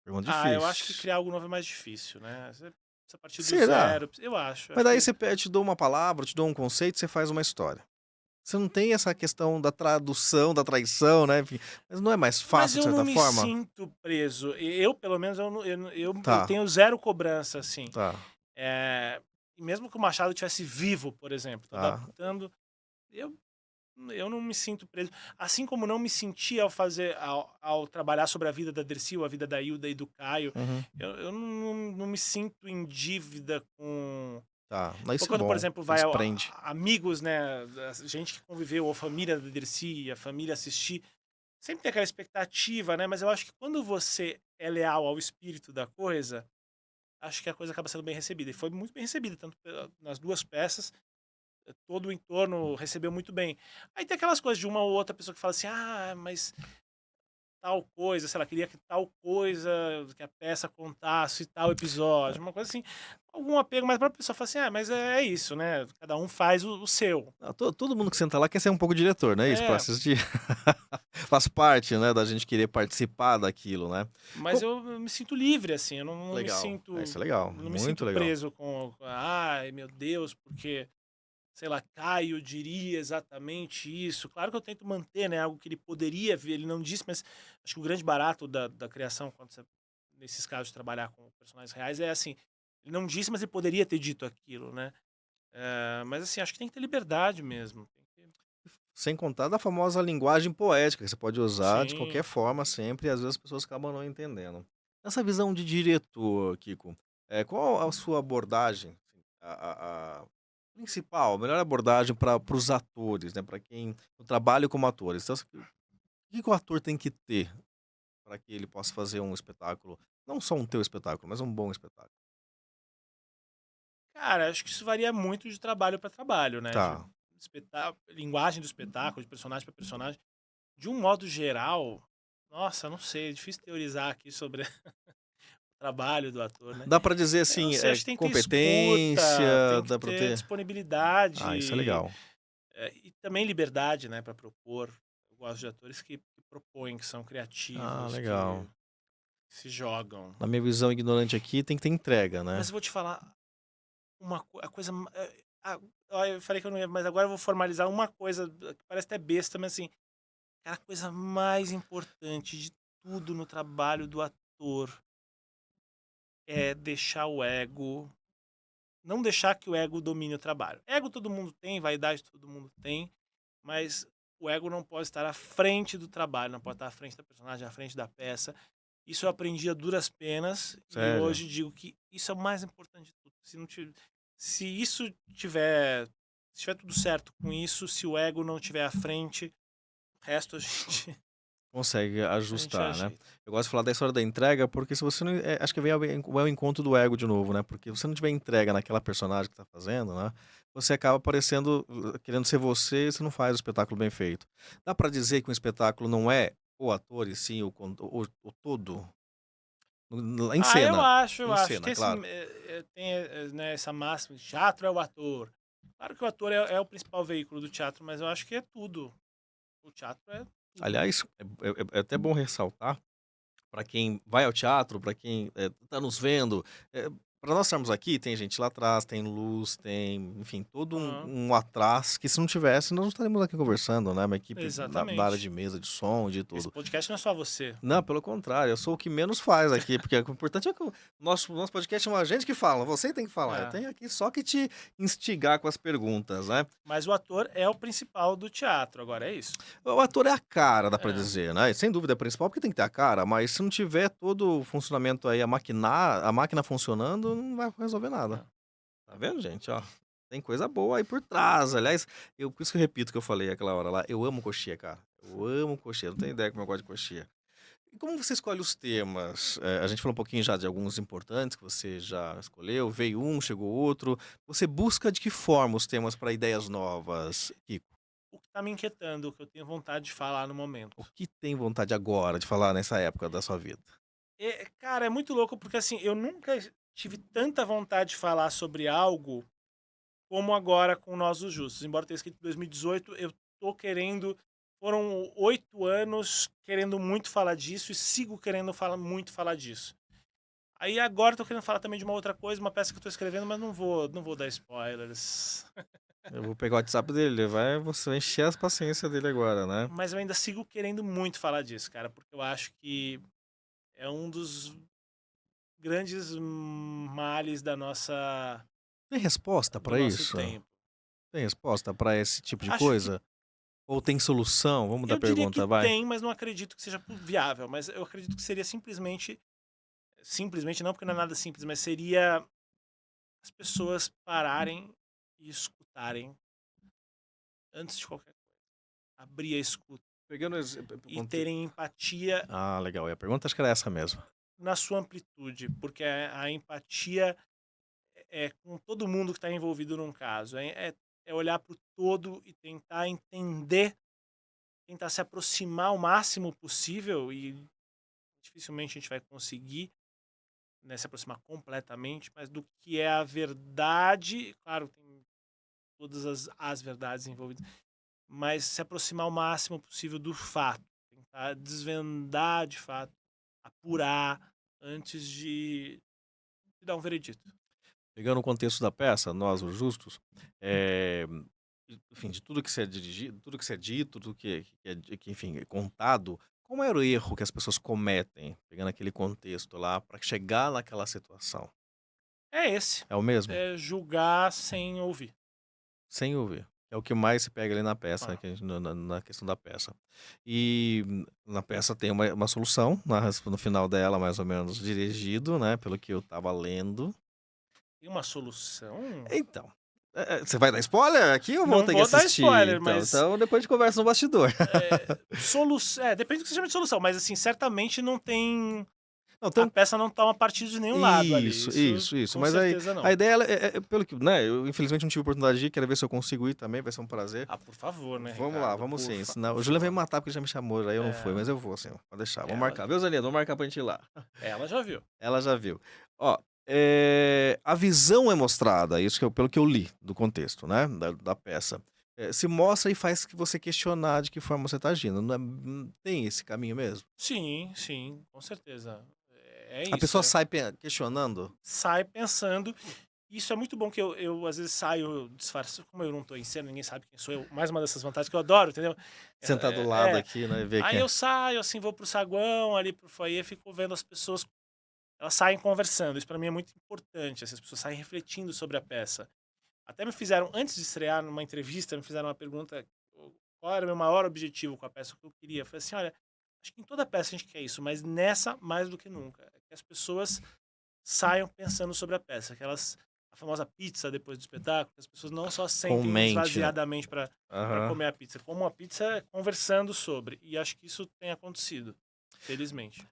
Pergunta Ah, eu acho que difícil. criar algo novo é mais difícil, né? Você precisa partir do Será? zero. Eu acho. Mas Acho daí que. você te dou uma palavra, te dou um conceito, você faz uma história. Você não tem essa questão da tradução, da traição, né, enfim, mas não é mais Mas fácil de eu não certa me forma? sinto preso. Eu, pelo menos, eu Tá, tenho zero cobrança, assim. tá, É, e mesmo que o Machado estivesse vivo, por exemplo, tô tá. adaptando, eu, eu não me sinto preso. Assim como não me senti ao ao trabalhar sobre a vida da Dercy, ou a vida da Hilda e do Caio, Uhum. eu não me sinto em dívida com. Tá, Ou isso é quando, por bom, exemplo, vai desprende. amigos, né, gente que conviveu, ou família da Dercy, a família assistir, sempre tem aquela expectativa, né? Mas eu acho que quando você é leal ao espírito da coisa, acho que a coisa acaba sendo bem recebida. E foi muito bem recebida, tanto nas duas peças, todo o entorno recebeu muito bem. Aí tem aquelas coisas de uma ou outra pessoa que fala assim: ah, mas tal coisa, sei lá, queria que tal coisa, que a peça contasse tal episódio, uma coisa assim, algum apego, mas pra pessoa falar assim: ah, mas é isso, né? Cada um faz o seu. Ah, todo mundo que senta lá quer ser um pouco diretor, não é isso? Pra É, assistir. Faz parte, né, da gente querer participar daquilo, né. mas Co eu me sinto livre, assim, eu não me Legal, isso sinto. é legal, Não me muito sinto legal. preso ai meu Deus, porque sei lá, Caio diria exatamente isso. Claro que eu tento manter, né, algo que ele poderia ver, ele não disse, mas acho que o grande barato da criação, quando você, nesses casos de trabalhar com personagens reais, é assim, ele não disse, mas ele poderia ter dito aquilo, né? Mas assim, acho que tem que ter liberdade mesmo. Sem contar da famosa linguagem poética, que você pode usar de qualquer Sim. forma sempre e às vezes as pessoas acabam não entendendo. Essa visão de diretor, Kiko, qual a sua abordagem, assim, a principal, a melhor abordagem para os atores, né, para quem trabalha como atores? Então, assim, o que que o ator tem que ter para que ele possa fazer um espetáculo, não só um teu espetáculo, mas um bom espetáculo? Cara, acho que isso varia muito de trabalho para trabalho, né? De Tá. linguagem do espetáculo, de personagem para personagem. De um modo geral, nossa, não sei, é difícil teorizar aqui sobre o trabalho do ator, né? Dá para dizer Eu não assim, sei, acho que tem que ter escuta, competência, tem que dá para ter ter isso é disponibilidade, legal. e também liberdade, né, para propor. Eu gosto de atores que propõem, que são Ah, criativos, que legal. se jogam. Na minha visão ignorante aqui, tem que ter entrega, Mas né. eu vou te falar a coisa, ó, eu falei que eu não ia, mas agora eu vou formalizar uma coisa que parece até besta, mas assim, cara, a coisa mais importante de tudo no trabalho do ator é deixar o ego, não deixar que o ego domine o trabalho. Ego todo mundo tem, vaidade todo mundo tem, mas o ego não pode estar à frente do trabalho, não pode estar à frente da personagem, à frente da peça. Isso eu aprendi a duras penas e Sério. hoje digo que isso é o mais importante de tudo. Se isso tiver, se tiver tudo certo com isso, se o ego não tiver à frente, o resto a gente, Consegue a gente ajustar, né? ajeita. Eu gosto de falar da história da entrega, porque se você não. Acho que vem ao encontro do ego de novo, né? Porque se você não tiver entrega naquela personagem que tá fazendo, né? Você acaba parecendo, querendo ser você, você não faz o espetáculo bem feito. Dá pra dizer que um espetáculo não é o ator e sim o todo? Em Ah, eu cena. acho, eu Em acho. cena, Tem, claro. né, essa máxima, teatro é o ator. Claro que o ator é o principal veículo do teatro, mas eu acho que é tudo. O teatro é tudo. Aliás, é até bom ressaltar para quem vai ao teatro, para quem está nos vendo, para nós estarmos aqui, tem gente lá atrás, tem luz, tem, enfim, todo Aham, um atrás que se não tivesse, nós não estaríamos aqui conversando, né? Uma equipe da área de exatamente. mesa, de som, de Esse tudo. podcast não é só você. Não, pelo contrário, eu sou o que menos faz aqui, porque o importante é que o nosso podcast é uma gente que fala, você tem que falar. Eu É. tenho aqui só que te instigar com as perguntas, né? Mas o ator é o principal do teatro, agora é isso. O ator é a cara, dá pra É, dizer, né? E sem dúvida é principal, porque tem que ter a cara, mas se não tiver todo o funcionamento aí, a máquina funcionando, não vai resolver nada. é. Tá vendo, gente? Ó, tem coisa boa aí por trás. Aliás, por isso que eu repito o que eu falei aquela hora lá. Eu amo coxinha, cara. Eu amo coxinha. Não tem ideia como eu gosto de coxinha. E como você escolhe os temas? A gente falou um pouquinho já de alguns importantes que você já escolheu. Veio um, chegou outro. Você busca de que forma os temas para ideias novas, Kiko? O que tá me inquietando, o que eu tenho vontade de falar no momento. O que tem vontade agora de falar nessa época da sua vida? Cara, é muito louco porque assim, eu nunca tive tanta vontade de falar sobre algo como agora com Nós os Justos. Embora tenha escrito em 2018, eu tô querendo. Foram 8 anos querendo muito falar disso e sigo querendo muito falar disso. Aí agora eu tô querendo falar também de uma outra coisa, uma peça que eu tô escrevendo, mas não vou dar spoilers. Eu vou pegar o WhatsApp dele, você vai encher as paciência dele agora, né? Mas eu ainda sigo querendo muito falar disso, cara, porque eu acho que é um dos grandes males Tem resposta do pra nosso isso? tempo. Tem resposta pra esse tipo de Acho que coisa? Ou tem solução? Vamos mudar a eu diria que pergunta, vai. tem, mas não acredito que seja viável. Mas eu acredito que seria simplesmente não, porque não é nada simples, mas seria as pessoas pararem e escutarem antes de qualquer coisa. Abrir a escuta Pegando e terem empatia Ah, legal. E a pergunta acho que era essa mesmo. na sua amplitude, porque a empatia é com todo mundo que está envolvido num caso. É olhar para o todo e tentar entender, tentar se aproximar o máximo possível, e dificilmente a gente vai conseguir, né, se aproximar completamente, mas do que é a verdade. Claro, tem todas as verdades envolvidas, mas se aproximar o máximo possível do fato, tentar desvendar de fato, apurar antes de dar um veredito. Pegando o contexto da peça, Nós, os Justos, eh, enfim, de tudo que você é dirigido, tudo que você é dito, tudo enfim, é contado, qual era o erro que as pessoas cometem, pegando aquele contexto lá, pra chegar naquela situação? É esse, É o mesmo? é julgar sem ouvir. Sem ouvir. É o que mais se pega ali na peça, né, Ah, que na questão da peça. E na peça tem uma solução, no final dela, mais ou menos, dirigido, né, pelo que eu estava lendo. tem uma solução? Então, você vai dar spoiler aqui ou vou Não ter que vou dar assistir? spoiler, Então, mas depois a gente conversa no bastidor. depende do que você chama de solução, mas assim, certamente não tem. Não, A então, peça não toma partido de nenhum lado ali. isso, Isso isso, isso. com Mas aí, certeza a não. ideia, pelo que, né, eu infelizmente não tive oportunidade de ir, quero ver se eu consigo ir também, vai ser um prazer. Ah, por favor, né, Vamos lá, Ricardo? vamos Por sim. favor. Senão, o Juliano vai me matar porque já me chamou, aí eu não fui, É, mas eu vou sim, pode deixar. Vamos ela, marcar. Viu, Zanino? Vamos marcar pra gente ir lá. ela já viu. Ela já viu. Ó, a visão é mostrada, isso que pelo que eu li do contexto, né, da peça. Se mostra e faz que você questionar de que forma você tá agindo. Tem esse caminho mesmo? Sim, sim, com certeza. É A isso. pessoa sai questionando? Sai pensando. Isso é muito bom que eu às vezes saio disfarçado, como eu não tô em cena, ninguém sabe quem sou eu. Mais uma dessas vantagens que eu adoro, entendeu? Sentar do lado É. aqui, né, e ver Aí quem é. eu saio, assim, vou pro saguão, ali pro foyer, fico vendo as pessoas elas saem conversando. Isso para mim é muito importante, essas pessoas saem refletindo sobre a peça. Até me fizeram, antes de estrear, numa entrevista, me fizeram uma pergunta, qual era o meu maior objetivo com a peça, o que eu queria. Eu falei assim, olha, acho que em toda peça a gente quer isso, mas nessa mais do que nunca. É que as pessoas saiam pensando sobre a peça, que elas, a famosa pizza depois do espetáculo, que as pessoas não só sentem mente, né? esvaziadamente para Aham. comer a pizza, como a pizza conversando sobre. E acho que isso tem acontecido, felizmente.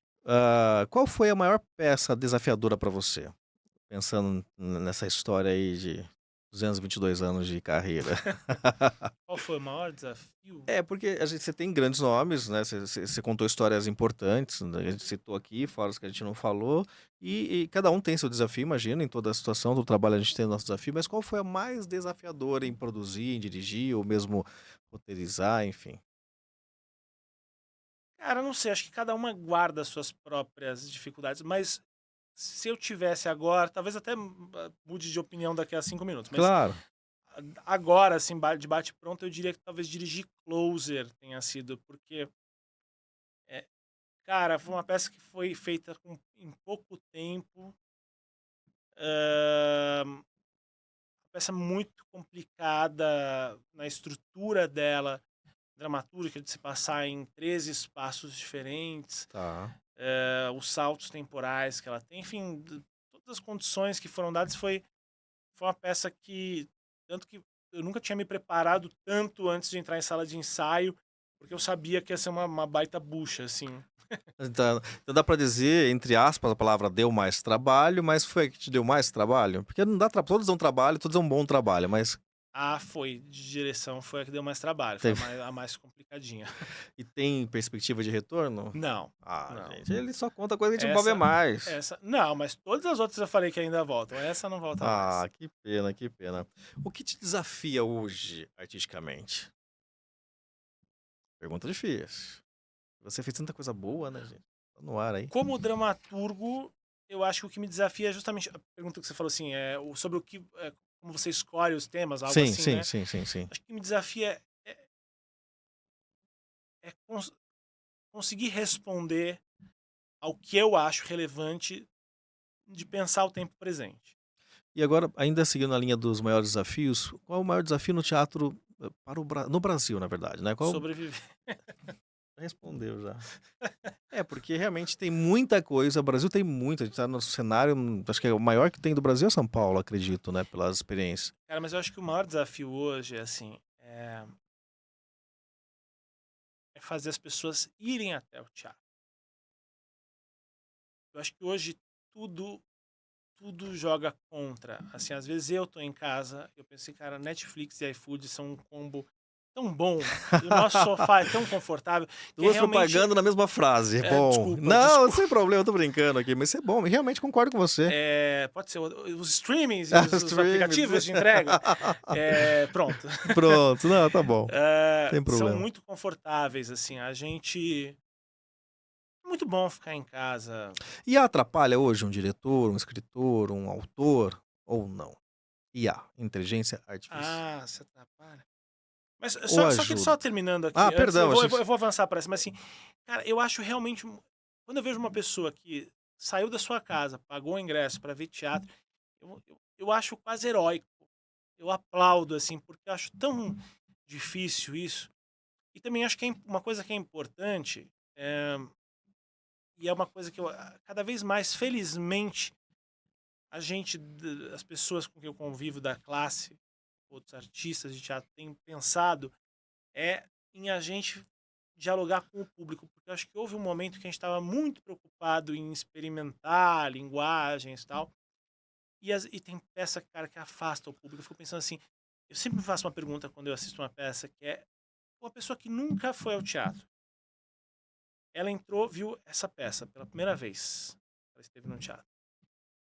Qual foi a maior peça desafiadora para você? Pensando nessa história aí de 222 anos de carreira. Qual foi o maior desafio? É, porque você tem grandes nomes, né? Você contou histórias importantes, né? A gente citou aqui, fora os que a gente não falou, e cada um tem seu desafio, imagina, em toda a situação do trabalho a gente tem o nosso desafio, mas qual foi a mais desafiadora em produzir, em dirigir, ou mesmo roteirizar, enfim? Cara, eu não sei, acho que cada uma guarda as suas próprias dificuldades, mas se eu tivesse agora, talvez até mude de opinião daqui a 5 minutos, mas Claro. agora, assim, de bate-pronto, eu diria que talvez dirigir Closer tenha sido, porque, é, cara, foi uma peça que foi feita em pouco tempo, uma peça muito complicada na estrutura dela, dramatúrgica, de se passar em 13 espaços diferentes, Tá. os saltos temporais que ela tem, enfim, todas as condições que foram dadas foi uma peça que, tanto que eu nunca tinha me preparado tanto antes de entrar em sala de ensaio, porque eu sabia que ia ser uma baita bucha, assim. Então dá pra dizer, entre aspas, a palavra deu mais trabalho, mas foi a que te deu mais trabalho? Porque não dá todos dão trabalho, todos dão um bom trabalho, mas Foi, de direção foi a que deu mais trabalho, foi teve a mais complicadinha. e tem perspectiva de retorno? Não, Ah, não. gente, ele só conta coisa que a gente não vai ver mais. Não, mas todas as outras eu falei que ainda voltam, essa não volta mais. Ah, que pena, que pena. O que te desafia hoje, artisticamente? Pergunta difícil. Você fez tanta coisa boa, né, gente? Tá no ar aí. Como dramaturgo, eu acho que o que me desafia é justamente a pergunta que você falou assim, sobre o que, como você escolhe os temas, algo Sim, assim, sim, né? sim, sim, sim. Acho que o que me desafia é conseguir responder ao que eu acho relevante de pensar o tempo presente. E agora, ainda seguindo a linha dos maiores desafios, qual é o maior desafio no teatro para no Brasil, na verdade, né? Qual Sobreviver. respondeu já. É, porque realmente tem muita coisa, o Brasil tem muito, a gente tá no cenário, acho que é o maior que tem do Brasil é São Paulo, acredito, né, pelas experiências. Cara, mas eu acho que o maior desafio hoje é assim, é fazer as pessoas irem até o teatro. Eu acho que hoje tudo tudo joga contra. Assim, às vezes eu tô em casa, eu pensei, cara, Netflix e iFood são um combo tão bom, e o nosso sofá é tão confortável, que Duas realmente... propagandas na mesma frase, é bom. Desculpa, Não, desculpa. sem problema, eu tô brincando aqui, mas isso é bom, realmente concordo com você. Pode ser os streamings e os Streaming. aplicativos de entrega. Pronto. Pronto, não, tá bom, sem São problema. muito confortáveis, assim. A gente... É muito bom ficar em casa. E atrapalha hoje um diretor, um escritor, um autor, ou não? IA, inteligência artificial. Se atrapalha. Mas Ou só ajuda? terminando aqui, Ah, antes, eu perdão, vou, achei eu que... vou, eu vou avançar para essa, mas assim, cara, eu acho realmente. Quando eu vejo uma pessoa que saiu da sua casa, pagou o ingresso para ver teatro, eu acho quase heróico. Eu aplaudo, assim, porque eu acho tão difícil isso. E também acho que uma coisa que é importante, e é uma coisa que eu, cada vez mais, felizmente, as pessoas com quem eu convivo da classe, outros artistas de teatro, têm pensado em a gente dialogar com o público, porque eu acho que houve um momento que a gente estava muito preocupado em experimentar linguagens e tal, e tem peça, cara, que afasta o público. Eu fico pensando assim, eu sempre me faço uma pergunta quando eu assisto uma peça, que é uma pessoa que nunca foi ao teatro. Ela entrou, viu essa peça pela primeira vez, ela esteve no teatro.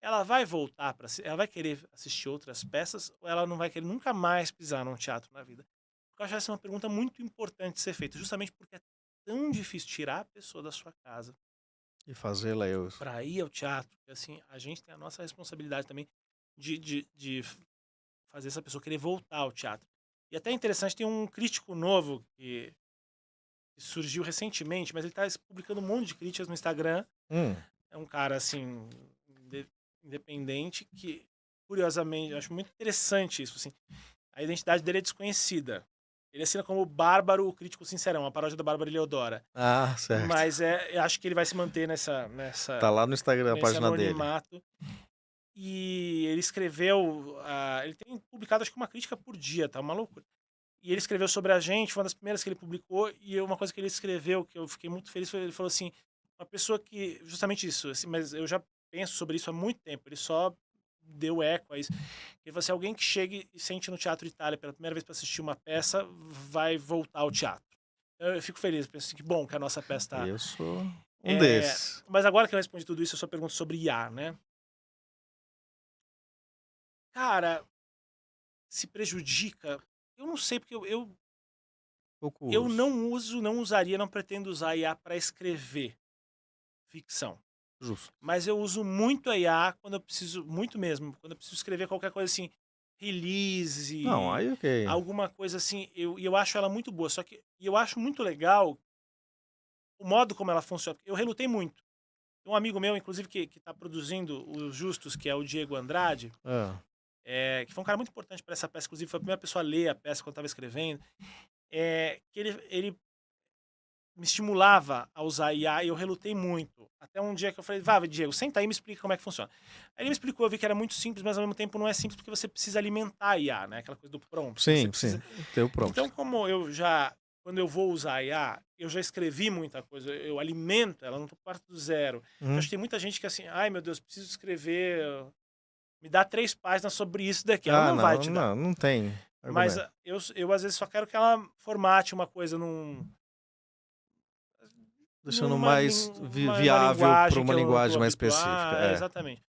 Ela vai voltar ela vai querer assistir outras peças ou ela não vai querer nunca mais pisar num teatro na vida? Porque eu acho essa uma pergunta muito importante de ser feita, justamente porque é tão difícil tirar a pessoa da sua casa E fazê-la eu. para ir ao teatro, que assim, a gente tem a nossa responsabilidade também de fazer essa pessoa querer voltar ao teatro. E até interessante, tem um crítico novo que surgiu recentemente, mas ele está publicando um monte de críticas no Instagram. Hum, é um cara, assim, independente, que, curiosamente, eu acho muito interessante isso, assim. A identidade dele é desconhecida. Ele assina como Bárbaro, o Crítico Sincerão, uma paródia da Bárbara Eleodora. Ah, certo. Mas eu acho que ele vai se manter Tá lá no Instagram, a nesse página dele. anonimato. E ele escreveu, ele tem publicado acho que uma crítica por dia, tá uma loucura. E ele escreveu sobre a gente, foi uma das primeiras que ele publicou, e uma coisa que ele escreveu, que eu fiquei muito feliz, foi, ele falou assim, uma pessoa que, justamente isso, assim, mas eu já penso sobre isso há muito tempo, ele só deu eco a isso. Ele falou assim, alguém que chegue e sente no Teatro Itália pela primeira vez para assistir uma peça, vai voltar ao teatro. Eu fico feliz, penso assim, que bom que a nossa peça tá... Eu sou um desses. Mas agora que eu respondi tudo isso, eu só pergunto sobre IA, né? Cara, se prejudica, eu não sei, porque Pouco eu uso. não usaria, não pretendo usar a IA para escrever ficção. Justo. Mas eu uso muito a IA quando eu preciso, muito mesmo, quando eu preciso escrever qualquer coisa assim, release, Não, aí ok. alguma coisa assim, e eu acho ela muito boa. Só que eu acho muito legal o modo como ela funciona. Eu relutei muito. Tem um amigo meu, inclusive, que está produzindo os Justos, que é o Diego Andrade, Ah, que foi um cara muito importante para essa peça, inclusive foi a primeira pessoa a ler a peça quando estava escrevendo, que ele me estimulava a usar IA e eu relutei muito. Até um dia que eu falei, Diego, senta aí e me explica como é que funciona. Aí ele me explicou, eu vi que era muito simples, mas ao mesmo tempo não é simples porque você precisa alimentar a IA, né? Aquela coisa do prompt. Você sim, precisa... sim. Teu prompt. Então, como eu já, quando eu vou usar a IA, eu já escrevi muita coisa, eu alimento ela, não parto do zero. Eu acho que tem muita gente que assim, ai meu Deus, preciso escrever, me dá 3 páginas sobre isso daqui. Ela não vai te dar. Não tem Mas argumento. eu às vezes só quero que ela formate uma coisa Deixando numa mais uma viável para linguagem uma que eu linguagem tô mais específica. É. exatamente.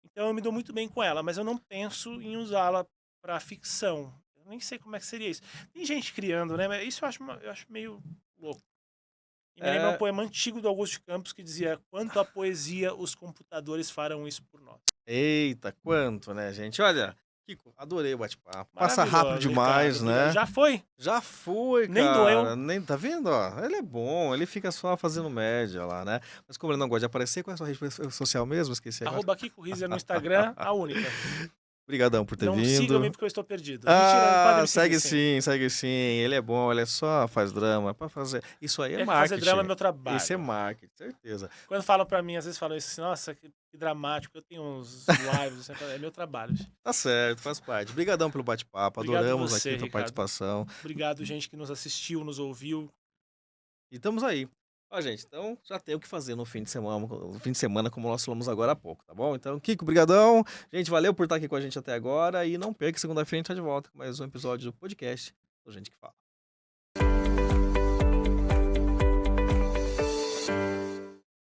Então eu me dou muito bem com ela, mas eu não penso em usá-la para ficção. Eu nem sei como é que seria isso. Tem gente criando, né? Mas isso eu acho meio louco. E me lembra um É, poema antigo do Augusto de Campos que dizia: quanto à poesia, os computadores farão isso por nós. eita, quanto, né, gente? Olha, Kiko, adorei o bate-papo. Passa rápido Maravilhoso, demais, Ricardo. Obrigado. né? Já foi? Já foi, Nem doeu. cara. Nem, tá vendo, ó? Ele é bom, ele fica só fazendo média lá, né? Mas como ele não gosta de aparecer, qual é a sua rede social mesmo? Esqueci agora. @Kiko Rizer no Instagram, a única. Obrigadão por ter Não vindo. sigam-me porque eu estou perdido. Mentira, podem me seguir, segue sim. Ele é bom, ele só faz drama. Pra fazer. Isso aí é Fazer marketing. drama é meu trabalho. Isso é marketing, certeza. Quando falam pra mim, às vezes falam isso assim, nossa, que dramático, eu tenho uns lives, assim, é meu trabalho. Tá certo, faz parte. Obrigadão pelo bate-papo. Obrigado Adoramos você, aqui a tua Ricardo. participação. Obrigado, gente que nos assistiu, nos ouviu. E estamos aí. Ó, gente, então já tem o que fazer no fim de semana, como nós falamos agora há pouco, tá bom? Então, Kiko, brigadão. Gente, valeu por estar aqui com a gente até agora e não perca, segunda-feira a gente tá de volta com mais um episódio do podcast do Gente que Fala.